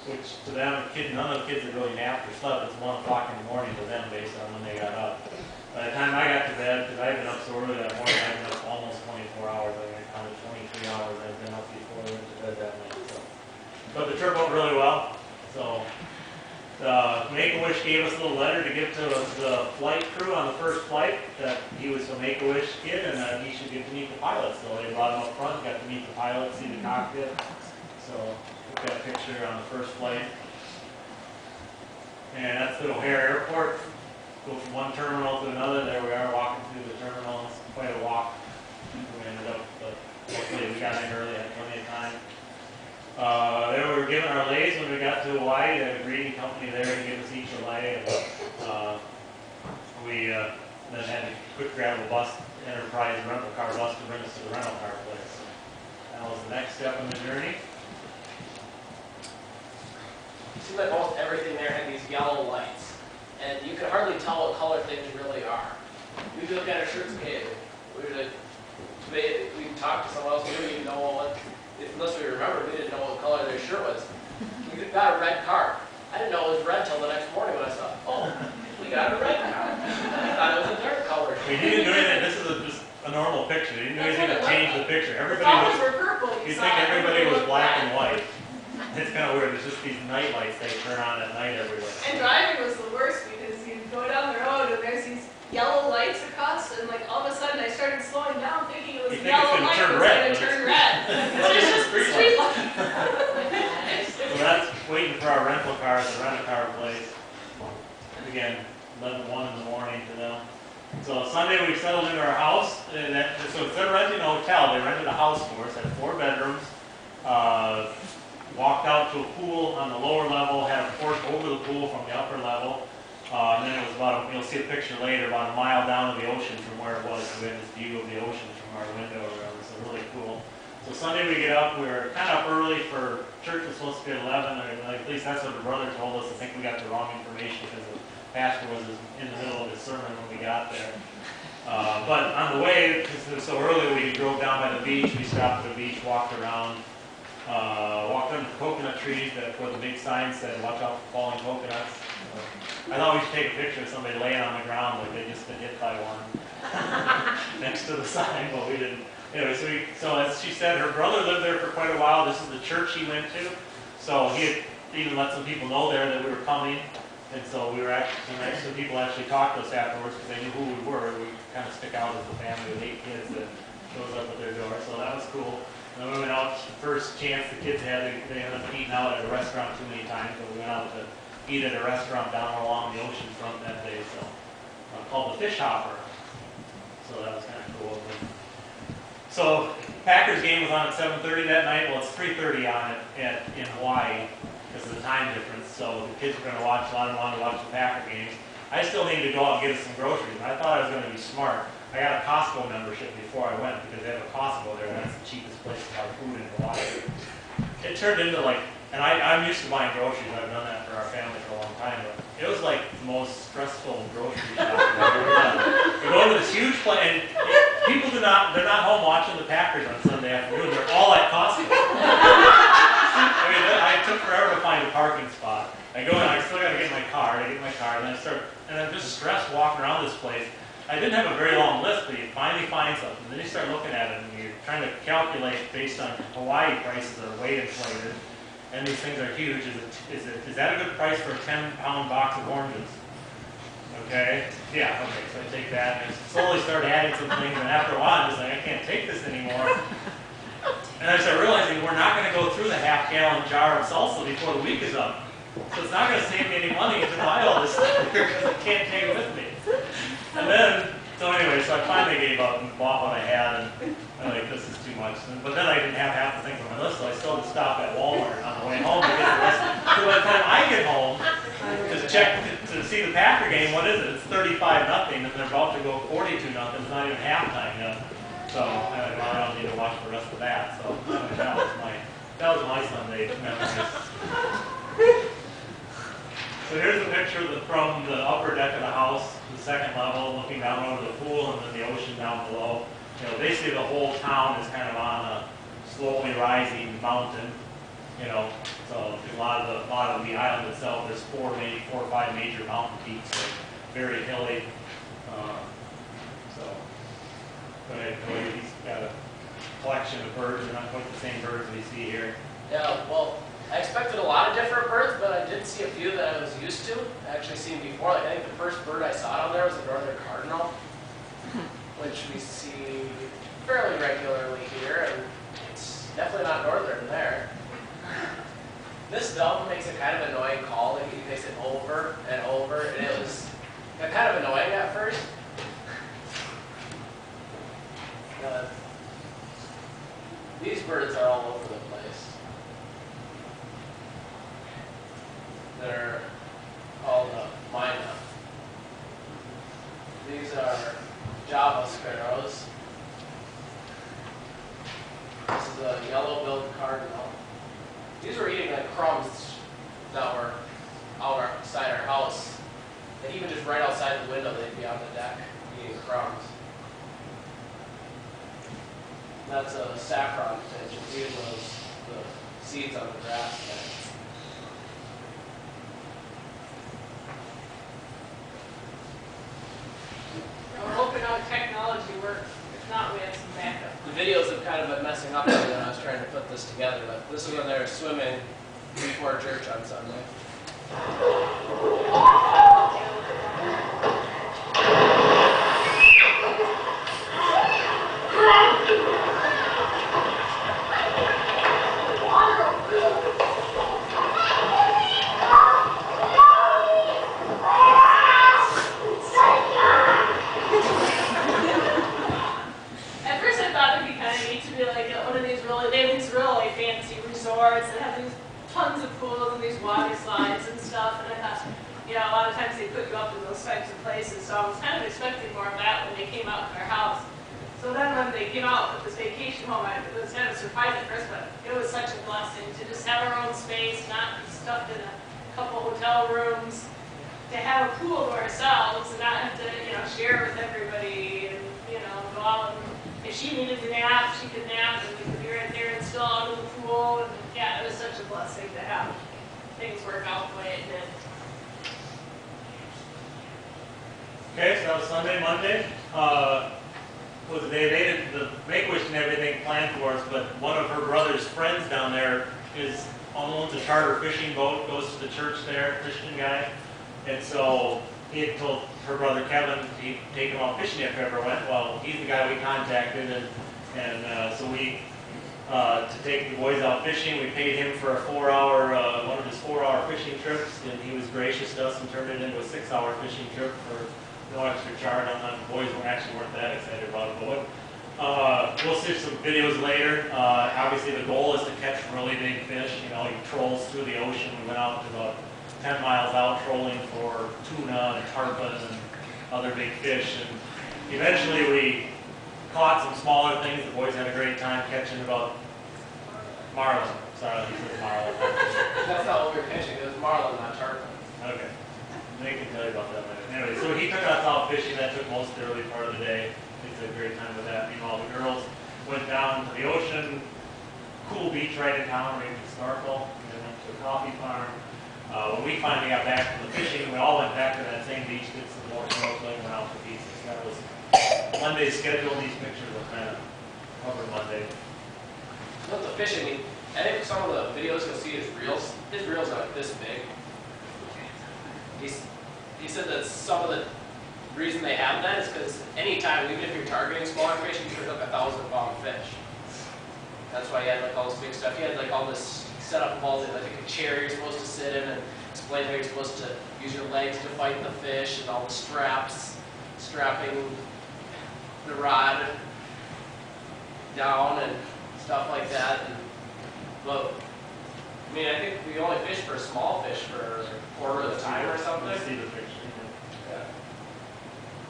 which to them, none of the kids had really napped or slept. It's 1 o'clock in the morning to them based on when they got up. By the time I got to bed, because I had been up so early that morning, I'd been up almost 24 hours. I counted 23 hours I'd been up before I went to bed that night. So. But the trip went really well. So Make-A-Wish gave us a little letter to give to the flight crew on the first flight that he was a Make-A-Wish kid and that he should get to meet the pilots. So they brought him up front, got to meet the pilots, see the cockpit. So took that picture on the first flight. And that's the O'Hare Airport. Go from one terminal to another. There we are walking through the terminal. It's quite a walk. We ended up, but luckily we got in early, had plenty of time. There we were given our lays when we got to Hawaii. They had a greeting company there to give us each a lay. We then had to quick grab a bus, Enterprise rental car bus to bring us to the rental car place. That was the next step in the journey. It seemed like almost everything there had these yellow lights, and you could hardly tell what color things really are. We look at our shirts, okay, we talked to someone else, we didn't even know what, unless we remembered, we didn't know what color their shirt was. We got a red car. I didn't know it was red till the next morning when I saw, oh, we got a red car. I thought it was a dark color. We didn't do anything. This is just a normal picture. We didn't do anything to change the picture. Everybody Flowers was. were purple. You think everybody was black and white? It's kind of weird. It's just these night lights they turn on at night everywhere. And driving was the worst because you go down the road and there's these yellow lights across, and like all of a sudden I started slowing down thinking it was yellow light was going to turn red. But it's just the street light. So that's waiting for our rental car at the rental car place. Again, 11:01 in the morning to them. So Sunday we settled into our house. So instead of renting a hotel, they rented a house for us. Had 4 bedrooms. Walked out to a pool on the lower level. Had a porch over the pool from the upper level. And then it was about, you'll see a picture later, about a mile down to the ocean from where it was. So we had this view of the ocean from our window or whatever. So really cool. So Sunday we get up. We were kind of up early for church was supposed to be at 11. Or at least that's what the brother told us. I think we got the wrong information because the pastor was in the middle of his sermon when we got there. But on the way, because it was so early, we drove down by the beach. We stopped at the beach, walked around, walked under the coconut trees where the big sign said, "Watch out for falling coconuts." I thought we should take a picture of somebody laying on the ground like they just been hit by one next to the sign, but we didn't. Anyway, so as she said, her brother lived there for quite a while. This is the church he went to, so he had even let some people know there that we were coming. And so we were some people actually talked to us afterwards because they knew who we were. We kind of stick out as a family with 8 kids that shows up at their door. So that was cool. And then we went out, first chance the kids had, they ended up eating out at a restaurant too many times. So we went out to eat at a restaurant down along the ocean front that day. So called the Fish Hopper. So that was kind of cool. So Packers game was on at 7:30 that night. Well, it's 3:30 on it in Hawaii because of the time difference. So the kids were going to watch, a lot of them wanted to watch the Packer games. I still needed to go out and get us some groceries. I thought I was going to be smart. I got a Costco membership before I went because they have a Costco there, and that's the cheapest place to buy food in Hawaii. It turned into like, and I'm used to buying groceries. I've done that for our family for a long time, but it was like the most stressful grocery shopping I've ever done. We go to this huge place, and people they're not home watching the Packers on Sunday afternoon. They're all at Costco. I mean, I took forever to find a parking spot. I go in, I still got to get in my car, and I'm just stressed walking around this place. I didn't have a very long list, but you finally find something. Then you start looking at it, and you're trying to calculate based on Hawaii prices are way inflated, and these things are huge. Is that a good price for a 10-pound box of oranges? Okay, yeah, okay, so I take that, and I slowly start adding some things, and after a while, I'm just like, I can't take this anymore. And I started realizing we're not going to go through the half-gallon jar of salsa before the week is up. So it's not going to save me any money to buy all this stuff here because I can't take it with me. And then, so anyway, so I finally gave up and bought what I had, and I'm like, this is too much. But then I didn't have half the things on my list, so I still had to stop at Walmart on the way home to get the rest. So by the time I get home, just check to see the Packer game, what is it? It's 35-0, and they're about to go 42-0. It's not even halftime yet. So I don't need to watch the rest of that. So that was my Sunday memories. So here's a picture from the upper deck of the house, the second level, looking down over the pool and then the ocean down below. Basically the whole town is kind of on a slowly rising mountain. So a lot of the island itself, there's 4 or 5 major mountain peaks, so very hilly. So, go ahead, Cody. He's got a collection of birds. They're not quite the same birds we see here. Yeah, well, I expected a lot of different birds, but I did see a few that I was used to. I actually seen before. Like, I think the first bird I saw down there was a northern cardinal, which we see fairly regularly here, and it's definitely not northern there. This dove makes a kind of annoying call. Like, he makes it over and over, and it was kind of annoying at first. These birds are all over the place. They're called myna. These are Java sparrows. This is a yellow-billed cardinal. These were eating like crumbs that were outside our house. And even just right outside the window, they'd be on the deck eating crumbs. That's a saffron finch. It's eating the seeds on the grass there. I'm hoping our technology works. If not, we have some backup. The videos have kind of been messing up when I was trying to put this together, but this is when they were swimming before church on Sunday. At first I thought it'd be kind of neat to be like one of these they have these really fancy resorts that have these tons of pools and these water slides and stuff, and I thought, a lot of times they put you up in those types of places, so I was kind of expecting more of that when they came out to our house. So then when they came out with this vacation home, it was kind of a surprise at first, but it was such a blessing to just have our own space, not be stuffed in a couple hotel rooms, to have a pool to ourselves and not have to, share with everybody and, go out and if she needed to nap, she could nap and we could be right there and still out of the pool. And yeah, it was such a blessing to have things work out the way it did. Okay, so that was Sunday, Monday. Was the day they did the Make-A-Wish and everything planned for us, but one of her brother's friends down there owns a charter fishing boat, goes to the church there, Christian guy, and so he had told her brother Kevin he'd take him out fishing if he ever went. Well, he's the guy we contacted, and so we to take the boys out fishing. We paid him for a 4-hour, one of his 4-hour fishing trips, and he was gracious to us and turned it into a 6-hour fishing trip for no extra charge. The boys weren't that excited about it, but we'll see some videos later. Obviously, the goal is to catch really big fish. He trolls through the ocean. We went out to about 10 miles out trolling for tuna and tarpon and other big fish. And eventually we caught some smaller things. The boys had a great time catching about marlin. Sorry, he said marlin. That's not what we were fishing. It was marlin, not tarpon. Okay. They can tell you about that later. Anyway, so he took us out fishing. That took most of the early part of the day. We had a great time with that. Meanwhile, the girls went down to the ocean, cool beach right in town, where you could snorkel. And then went to a coffee farm. When we finally got back from the fishing, we all went back to that same beach, did some more snorkeling, went out to pieces. That was Monday's schedule. These pictures will kind of cover Monday. With the fishing, I think some of the videos you'll see his reels are like this big. He said that some of the reason they have that is because anytime, even if you're targeting smaller fish, you can hook a 1,000-pound fish. That's why he had like all this big stuff. He had like all this set up of all the, like a chair you're supposed to sit in and explain how you're supposed to use your legs to fight the fish and all the strapping the rod down and stuff like that. But I mean, I think we only fished for small fish for like a quarter of the time or something. Let's see the picture. Yeah.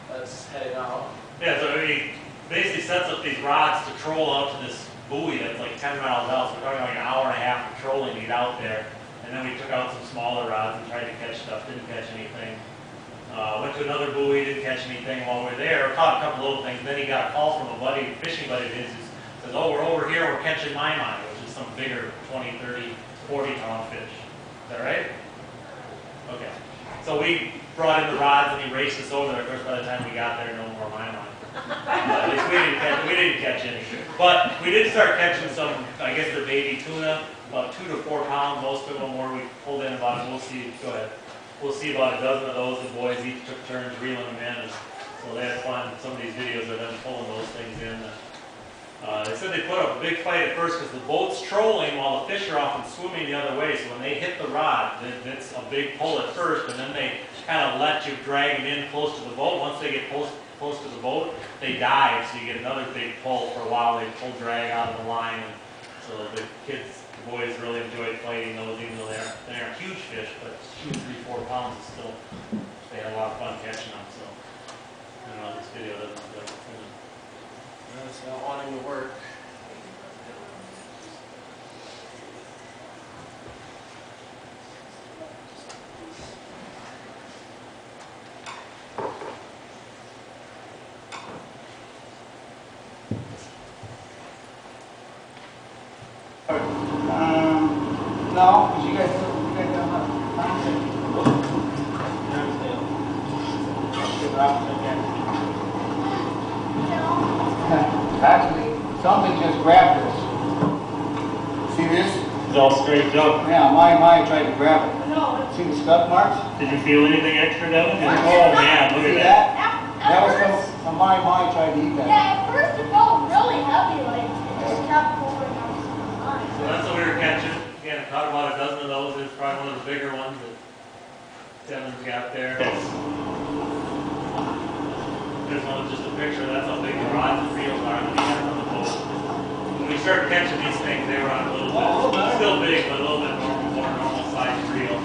That's heading out. Yeah, so he basically sets up these rods to troll out to this buoy that's like 10 miles out. So we're talking like an hour and a half of trolling to get out there. And then we took out some smaller rods and tried to catch stuff, didn't catch anything. Went to another buoy, didn't catch anything while we were there. Caught a couple little things. Then he got a call from a fishing buddy of his who says, oh, we're over here, we're catching my which is some bigger 20, 30 40-pound fish. Is that right? Okay. So we brought in the rods and he raced us over there. Of course, by the time we got there, no more my line. At least we didn't catch any. But we did start catching some, I guess they're baby tuna, about 2 to 4 pounds. Most of them were, we pulled in about, we'll see, go ahead. We'll see about a dozen of those. The boys each took turns reeling them in. And so they had fun. Some of these videos of them pulling those things in. They said they put up a big fight at first because the boat's trolling while the fish are off and swimming the other way. So when they hit the rod, it's a big pull at first, and then they kind of let you drag them in close to the boat. Once they get close to the boat, they dive, so you get another big pull. For a while, they pull drag out of the line, and so the kids, the boys really enjoyed fighting those, even though they aren't huge fish, but 2, 3, 4 pounds is still, they had a lot of fun catching them. So I don't know, this video doesn't look like it's gonna. It's not wanting to work. No, because you guys don't have concept. Actually, something just grabbed this. See this? It's all straight up. Yeah, my tried to grab it. No, See the scuff marks? Did you feel anything extra, Devin? Oh man, look See at that. that? That was from my tried to eat that. yeah, at first it felt really heavy, like it just kept pulling on. So that's what we were catching. Again, I caught about a dozen of those. It's probably one of the bigger ones that Devin's got there. There's one with just a picture. That's how big the rods and reels are that he has on the boat. When we started catching these things, they were on a little bit, still big, but a little bit more normal size reel.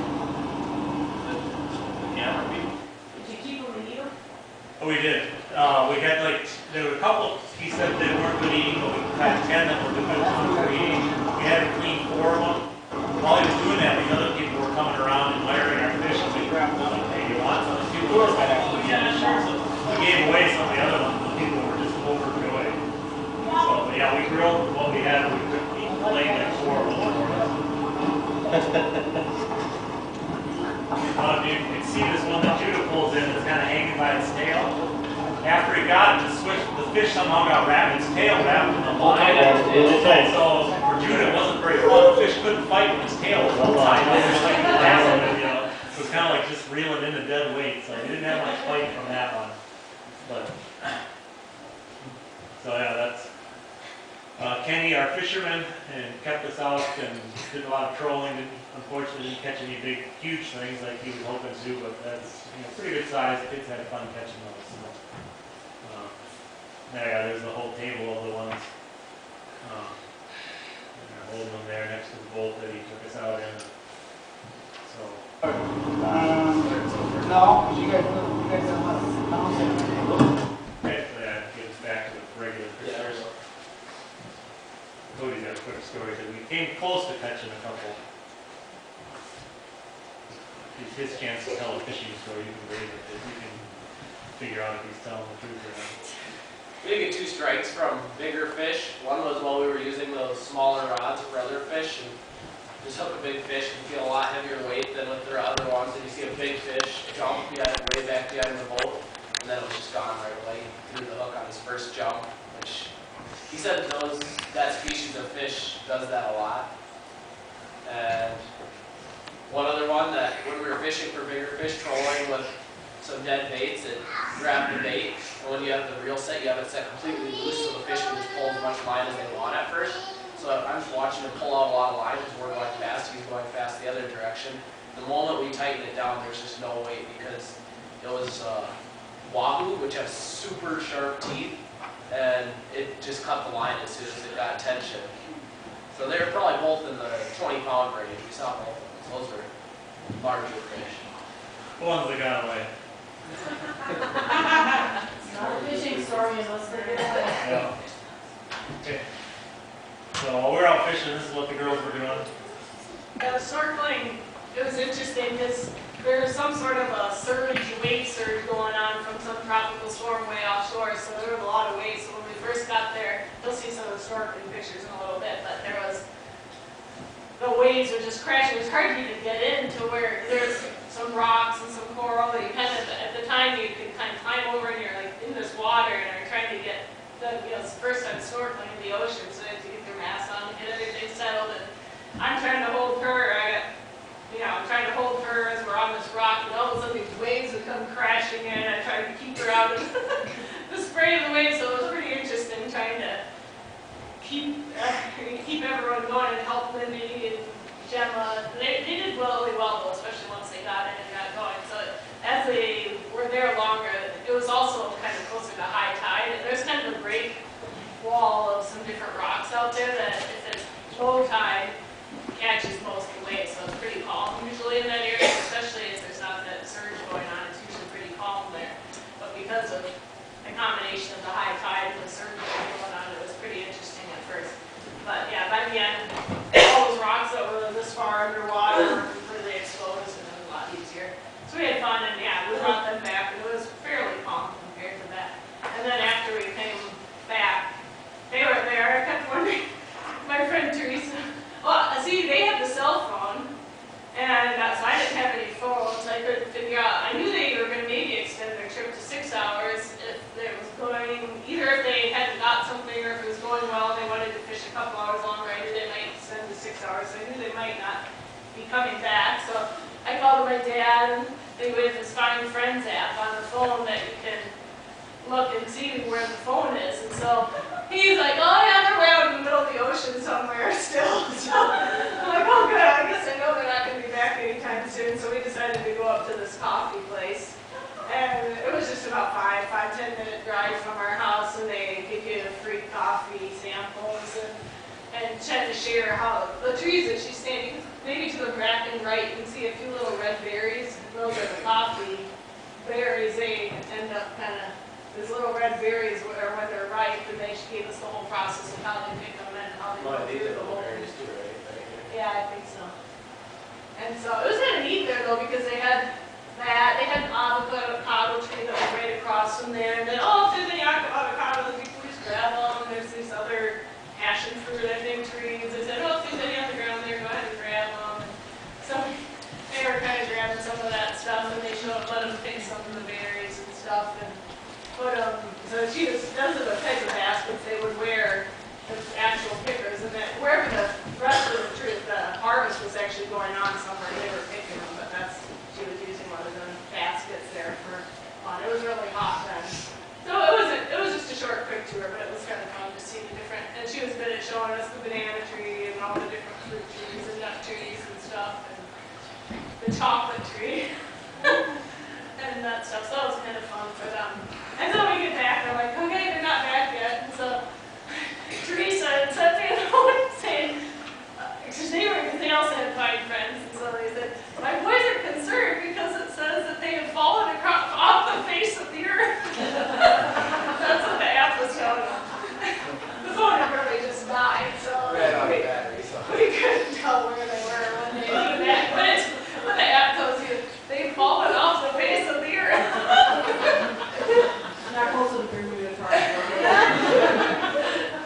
Did you keep them in needle? Oh, we did. We had like, there were a couple, he said they weren't good eating, but we had 10 that were good for eating. We had to clean 4 of them. While he was doing that, these other people were coming around and layering our fish, and we grabbed them, like, hey, you want some? The people were like, oh yeah, sure. So we gave away some of the other ones, but people were just overjoyed. So, but yeah, we grilled what we had, we could eat like 4 of them. You can see this one that Judah pulls in, it's kind of hanging by its tail. After he got it, the fish somehow got wrapped, its tail wrapped in the line. So for Judah, it wasn't very fun. The fish couldn't fight when its tail was all tied up. It was like you know. So it was kind of like just reeling in the dead weight. So he didn't have much fight from that one. But so yeah, that's Kenny, our fisherman, and kept us out and did a lot of trolling. Unfortunately, didn't catch any big, huge things like he was hoping to, but that's pretty good size. Kids had fun catching those. So, yeah, there's the whole table of the ones. And they're holding them there next to the boat that he took us out in. So. No, because you guys don't have concept. Okay, so yeah, get us back to the regular pictures. Cody's got a quick story because we came close to catching a couple. It's his chance to tell a fishing story. You can raise it. You can figure out if he's telling the truth or not. We did get 2 strikes from bigger fish. One was while we were using those smaller rods for other fish, and just hook a big fish and feel a lot heavier weight than with the other ones. And you see a big fish jump way back behind the boat, and then it was just gone right away. He threw the hook on his first jump, which he said that species of fish does that a lot. And one other one that when we were fishing for bigger fish, trolling with some dead baits, it grabbed the bait, and when you have the reel set, you have it set completely loose so the fish can just pull as much line as they want at first. So I'm just watching him pull out a lot of line because we're going fast, he's going fast the other direction. The moment we tightened it down, there's just no weight because it was wahoo, which have super sharp teeth, and it just cut the line as soon as it got tension. So they were probably both in the 20-pound range. We saw both of them. Those were larger fish. The ones that got away. It's not a fishing story unless they get away. Yeah. Okay. So while we're out fishing, this is what the girls were doing. Yeah, the snorkeling, it was interesting because there was some sort of a wave surge going on from some tropical storm way offshore, so there was a lot of waves. So when we first got there, you'll see some of the snorkeling pictures in a little bit, but the waves were just just crashing. It was hard to even get in to where there's some rocks and some coral that you kind of, at the time you could kind of climb over and you're like in this water and are trying to get the, you know, it's the first time snorkeling in the ocean, so they have to get their mask on and get everything settled. And I'm trying to hold her, I'm trying to hold her as we're on this rock, and all of a sudden these waves would come crashing in. I tried to keep her out of the spray of the waves, so it was pretty interesting trying to keep everyone going and help Lindy and Gemma. They did really well though, especially once they got in and got going. So as they were there longer, it was also kind of closer to high tide. And there's kind of a break wall of some different rocks out there that if it's low tide, catches most of the waves. So it's pretty calm usually in that area, especially if there's not that surge going on. It's usually pretty calm there. But because of the combination of the high tide and the surge going on, it was pretty interesting at first. But yeah, by the end, all those rocks that were this far underwater were completely exposed, and it was a lot easier. So we had fun, and yeah, we brought them back, and it was fairly calm compared to that. And then after we came back, they were there. I kept wondering, my friend Teresa, well, see, they had the cell phone, and so I didn't have any phones. I couldn't figure out. I knew they were going to maybe extend their trip to 6 hours if it was going, either if they hadn't got something or if it was going well and they wanted to fish a couple hours longer. I knew they might extend to 6 hours, so I knew they might not be coming back. So I called my dad, and they would have this Find Friends app on the phone that you can look and see where the phone is. And so he's like, oh yeah, they're way out in the middle of the ocean somewhere still. So I'm like, oh good, I guess I know they're not going to be back anytime soon. So we decided to go up to this coffee place. And it was just about 10 minute drive from our house, and they give you free coffee samples and tend to share how the trees that she's standing, maybe to the back and right, you can see a few little red berries. Those are the coffee berries. They end up kind of, these little red berries are when they're ripe, and they gave us the whole process of how they pick them and how they go through the whole. Berries too, right? Yeah, I think so. And so it was kind of neat there though, because they had that, they had an avocado tree that was right across from there, and then, oh, if there's any avocados, we can just grab them. There's these other passion fruit, I think, trees. They said, oh, if there's any on the ground there, go ahead and grab them. And so they were kind of grabbing some of that stuff, and they showed, let them pick some of the berries and stuff. And put them, so she does it with type of baskets they would wear as actual pickers, and that wherever the rest of the harvest was actually going on somewhere, they were picking them, but she was using one of the baskets there for fun. It was really hot then. So it was just a short, quick tour, but it was kind of fun to see the different, and she was good at showing us the banana tree and all the different fruit trees and nut trees and stuff, and the chocolate tree. And that stuff, so it was kind of fun for them. And so we get back, and I'm like, okay, they're not back yet. And so Teresa and Cynthia were saying, because they also had Find Friends, and so they said, my boys are concerned because it says that they have fallen off the face of the earth. That's what the app was showing them. The phone had really just died, so Ran out of battery, so. we couldn't tell where they were when they came back. But the app tells you they've fallen off the face of the earth. Not close to the Bermuda Triangle.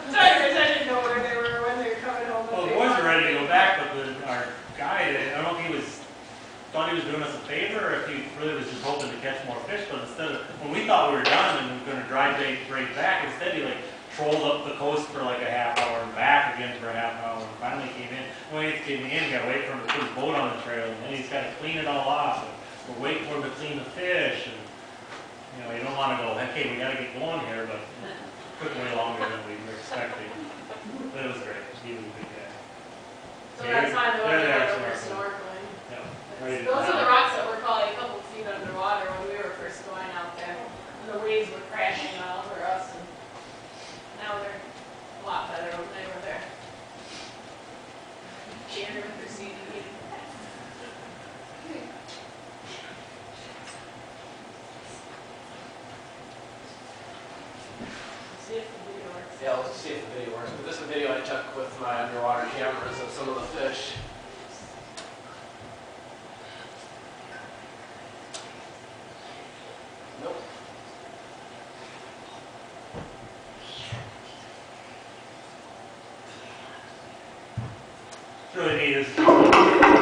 Sorry, Chris, I didn't know where they were when they were coming home. Well, the boys were ready to go back, but our guide, I don't know if he thought he was doing us a favor, or if he really was just hoping to catch more fish. But instead of, when we thought we were done and we were going to drive right back, instead he trolled up the coast for like a half hour and back again for a half hour, and finally came in. When he came in, got to wait for him to put his boat on the trail, and then he's got to clean it all off. And we're waiting for him to clean the fish, and you don't want to go, okay, we got to get going here, but it took way longer than we were expecting. But it was great. He was a good guy. So that's fine, though, Yeah, when they're we were snorkeling. snorkeling. Yeah. Ready to Those are dive. the rocks that were probably a couple feet underwater when we were first going out there. And the waves were crashing all over us, and now they're a lot better when they were there. January with their CD. See if the video works. Yeah, let's see if the video works. But this is a video I took with my underwater cameras of some of the fish. Nope. It's really neat.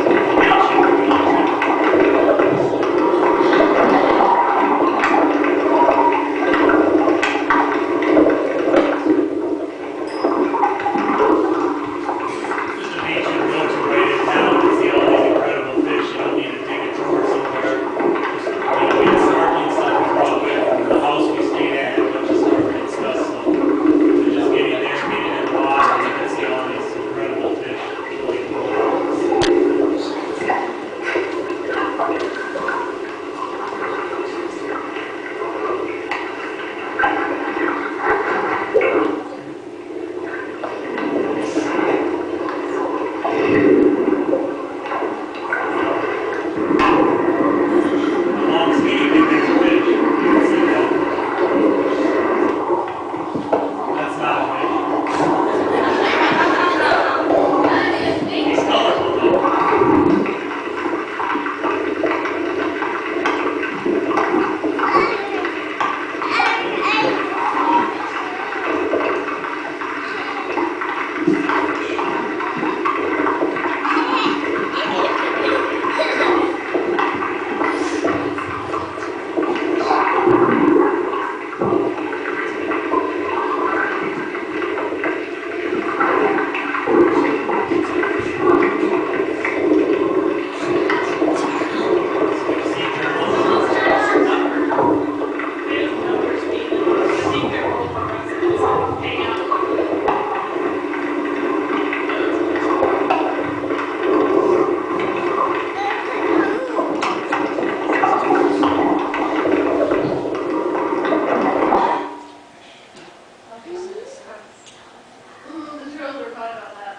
girls were fine about that.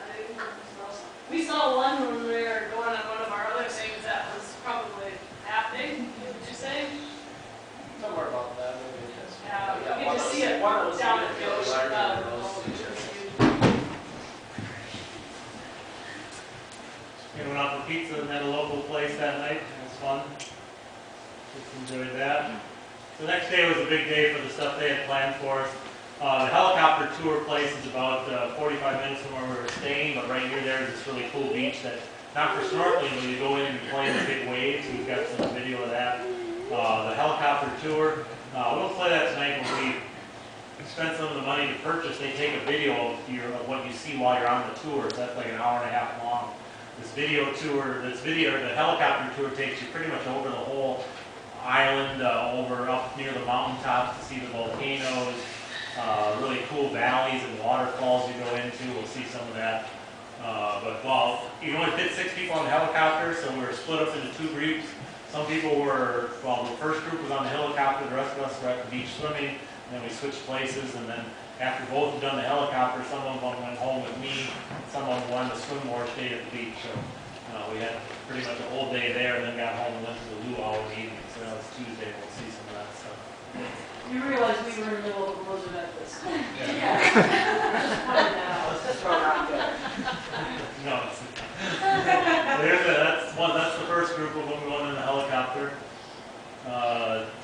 We saw one when we were going on one of our other things that was probably half big, would you say? Somewhere about that, maybe it is. Yeah, Yeah, you one could just was- see it one was down at the really ocean. larger than Oh, those it was two. huge. We went out for pizza and had a local place that night. It was fun. Just enjoyed that. The next day was a big day for the stuff they had planned for us. The helicopter tour place is about 45 minutes from where we were staying, but right near there is this really cool beach that, not for snorkeling, but you go in and play in the big waves. We've got some video of that. The helicopter tour, we'll play that tonight when we spend some of the money to purchase. They take a video of what you see while you're on the tour. So that's like an hour and a half long. This video tour, the helicopter tour takes you pretty much over the whole island, over up near the mountaintops to see the volcanoes, really cool valleys and waterfalls you go into. We'll see some of that. But well, you can only fit 6 people on the helicopter, so we were split up into 2 groups. Some people were, well, the first group was on the helicopter, the rest of us were at the beach swimming, and then we switched places, and then after both had done the helicopter, some of them went home with me, some of them wanted to swim more, stayed at the beach. So we had pretty much a whole day there, and then got home and went to the luau in the evening. So that was Tuesday. We'll see some of that stuff. You realize we were in the middle of a blizzard at this. Yeah. Just pointing that out. Let's just throw it out there. No, it's, that's the first group of them going in the helicopter.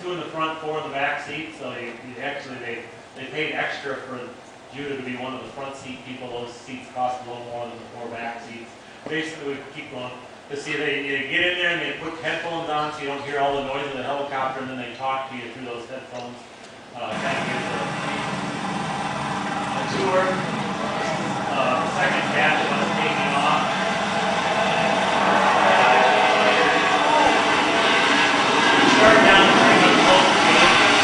2 in the front, 4 in the back seat. So you actually they paid extra for Judah to be one of the front seat people. Those seats cost a little more than the 4 back seats. Basically, we keep going. You see, they get in there and they put headphones on so you don't hear all the noise of the helicopter, and then they talk to you through those headphones. Kind of gives a tour. Second batch of us taking off. Start down pretty much close to the ocean.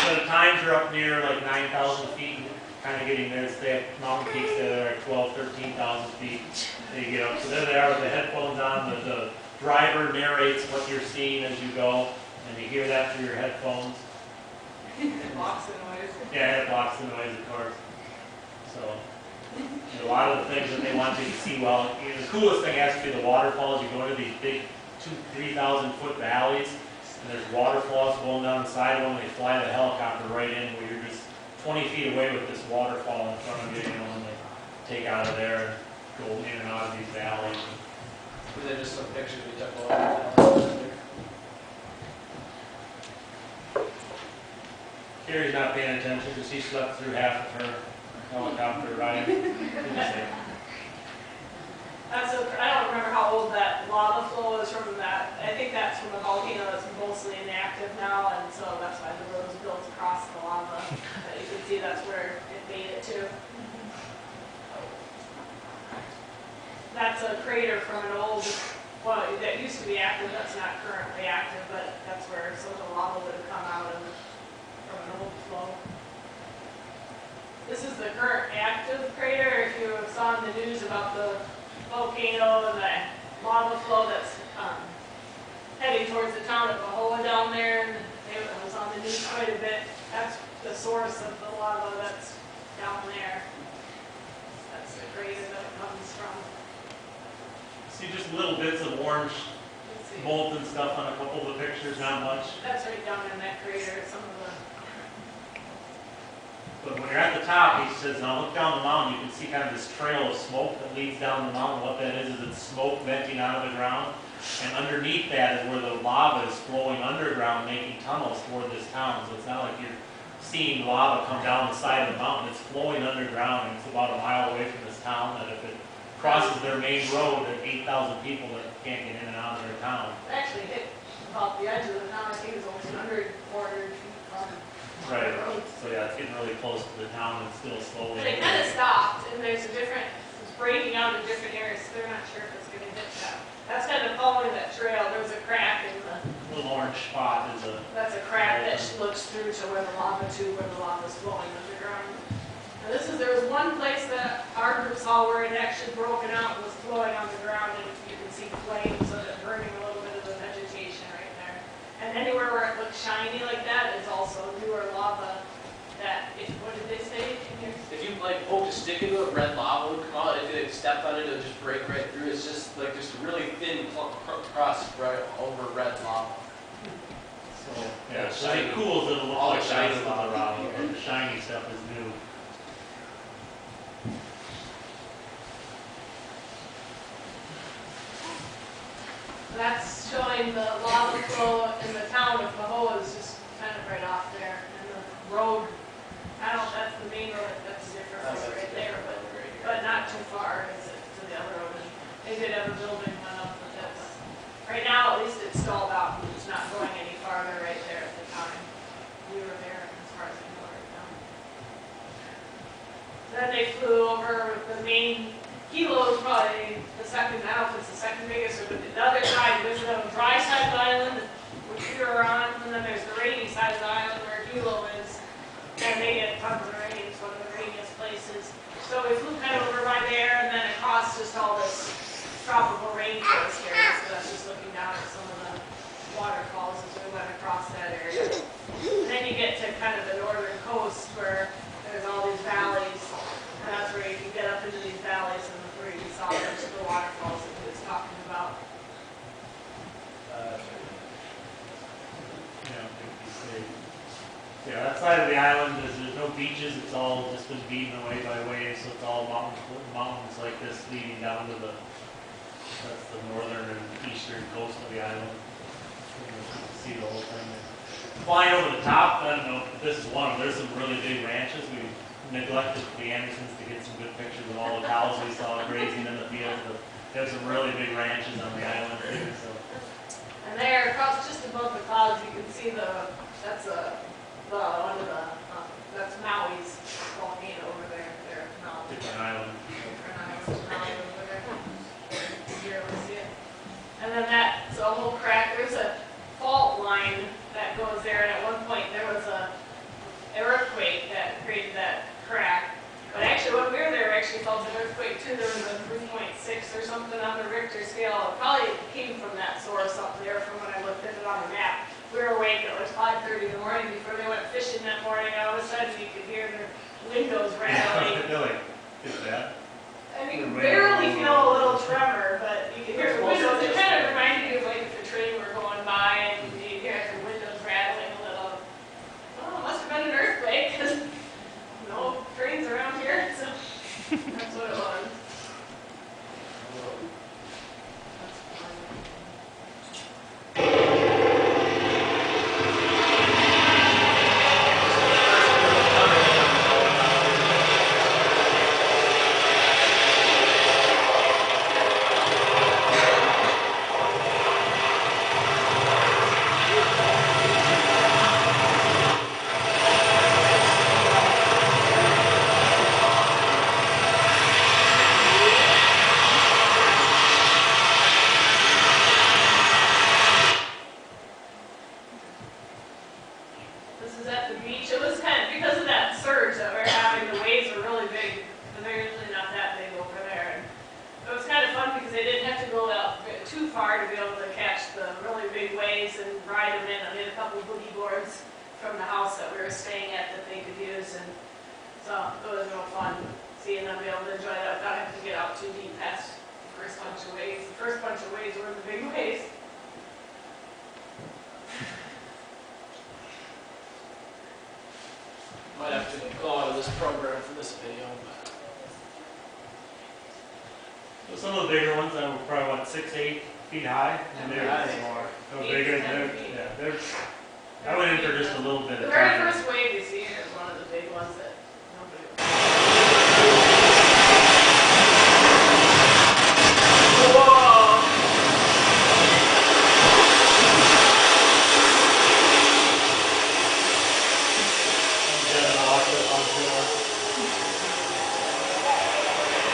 So the times are up near like 9,000 feet, kind of getting there. They have mountain peaks that are like 12,000, 13,000 feet. They get up. So there they are with the headphones on. The driver narrates what you're seeing as you go, and you hear that through your headphones. It blocks the noise. Yeah, it blocks the noise, of course. So, a lot of the things that they want you to see, well, the coolest thing has to be the waterfalls. You go into these big 2,000-3,000 foot valleys, and there's waterfalls going down the side of them. They fly the helicopter right in where you're just 20 feet away with this waterfall in front of you, and they take out of there and go in and out of these valleys. These are just some pictures we took of them. Carrie's not paying attention because she slept through half of her helicopter ride. I don't remember how old that lava flow is from that. I think that's from a volcano that's mostly inactive now, and so that's why the road was built across the lava. But you can see that's where it made it to. That's a crater from an old, well, that used to be active, that's not currently active, but that's where some of the lava would have come out of from an old flow. This is the current active crater. If you saw in the news about the volcano and the lava flow that's heading towards the town of Bahoa down there, and it was on the news quite a bit. That's the source of the lava that's down there. That's the crater that it comes from. See just little bits of orange Let's see. molten stuff on a couple of the pictures, not much. That's right down in that crater. Some of the But when you're at the top, he says, now look down the mountain, you can see kind of this trail of smoke that leads down the mountain. What that is it's smoke venting out of the ground. And underneath that is where the lava is flowing underground, making tunnels toward this town. So it's not like you're seeing lava come down the side of the mountain. It's flowing underground, and it's about a mile away from this town. That if it crosses their main road, there's 8,000 people that can't get in and out of their town. actually hit about the edge of the town. I think it was almost 100, 400 feet from Right. the road. So yeah, it's getting really close to the town and still slowly. But it kind of stopped, and there's a different, it's breaking out in different areas, so they're not sure if it's going to hit that. That's kind of following that trail. There was a crack in the, Little orange spot is a. that's a crack that looks through to where the lava is flowing underground. And there was one place that our group saw where it actually broken out and was flowing on the ground, and you can see flames of it burning a little bit of the vegetation right there. And anywhere where it looks shiny like that is also newer lava that if poked a stick into it, red lava would come out. If it stepped on it, it would just break right through. It's just like just a really thin crust right over red lava. So, yeah, Yeah, so it shiny. cools, it'll look All like the shiny shiny stuff. lava, and the shiny stuff is new. That's showing the lava flow in the town of Mahoa is just kind of right off there. And the road, I don't, that's the main road, that's a different road right there, but not too far, is it, to the other road. And they did have a building went up, but that's, right now at least it's stalled out, and it's not going any farther right there at the time. We were there as far as I know right now. Then they flew over the main, Hilo is probably the second, I don't know if it's the second biggest, or the other side, there's the dry side of the island, which we were on, and then there's the rainy side of the island where Hilo is, and they get tons of rain, it's one of the rainiest places. So we flew kind of over by there, and then across just all this tropical rainforest area, so that's just looking down at some of the waterfalls as we went across that area. And then you get to kind of the northern coast where there's all these valleys, and that's where you can get up into these valleys and where you saw most of the waterfalls that he was talking about. Yeah, that side of the island is, there's no beaches, it's all just been beaten away by waves, so it's all mountains like this leading down to that's the northern and eastern coast of the island. You can see the whole thing. Flying over the top, I don't know, if this is one of them, there's some really big ranches. We neglected the Andersons to get some good pictures of all the cows we saw grazing in the fields, but there's some really big ranches on the island too, so. And there, across just above the clouds, you can see that's Maui's volcano over there. Different island. Maui over there. Here, let's see it. And then that's a whole crack. There's a fault line that goes there, and at one point there was a earthquake that created that crack. But actually, when we were there, we actually felt an earthquake too. There was a 3.6 or something on the Richter scale. It probably came from that source up there from when I looked at it on the map. We were awake, it was 5:30 in the morning before they went fishing that morning, and all of a sudden you could hear their windows rattling. Really? Is that? And you could barely feel a little tremor, but you could hear the windows. It kind of reminded you of like if a train were going by and you hear the windows rattling a little. Oh, it must have been an earthquake, because no trains around here, so that's what it was. This is at the beach. It was kind of, because of that surge that we were having, the waves were really big, but they're usually not that big over there. And it was kind of fun because they didn't have to go out too far to be able to catch the really big waves and ride them in. I made a couple boogie boards from the house that we were staying at that they could use, and so it was real fun seeing them be able to enjoy that without having to get out too deep past the first bunch of waves. The first bunch of waves were the big waves. Might have to go out of this program for this video. So some of the bigger ones that were probably, what, 6, 8 feet high? And they're more. bigger, I went in for just a little bit The of very time. first wave you see here is one of the big ones that nobody. Whoa!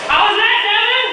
How was that, Devin?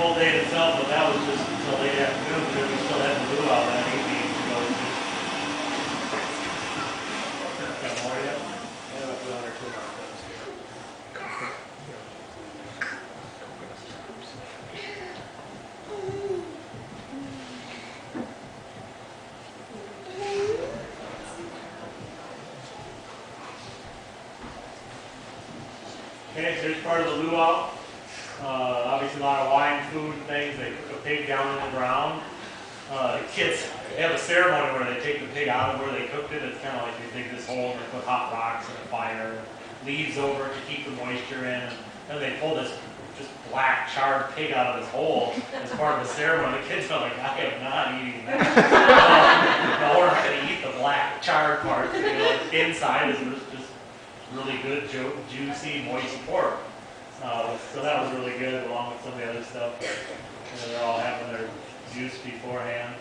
full day in itself, but that was just until late afternoon, because we still had the luau that evening, so it's just. Got more yet? Yeah, about 200 or 200. Okay, so here's part of the luau. Obviously a lot of wine, food, and things. They cook a pig down in the ground. The kids, they have a ceremony where they take the pig out of where they cooked it. It's kind of like they dig this hole and they put hot rocks and a fire, and leaves over it to keep the moisture in. And then they pull this just black charred pig out of this hole as part of the ceremony. The kids are like, I am not eating that. No, we're not going to eat the black charred part. You know, inside is just really good, juicy, moist pork. So that was really good, along with some of the other stuff. And they're all having their juice beforehand.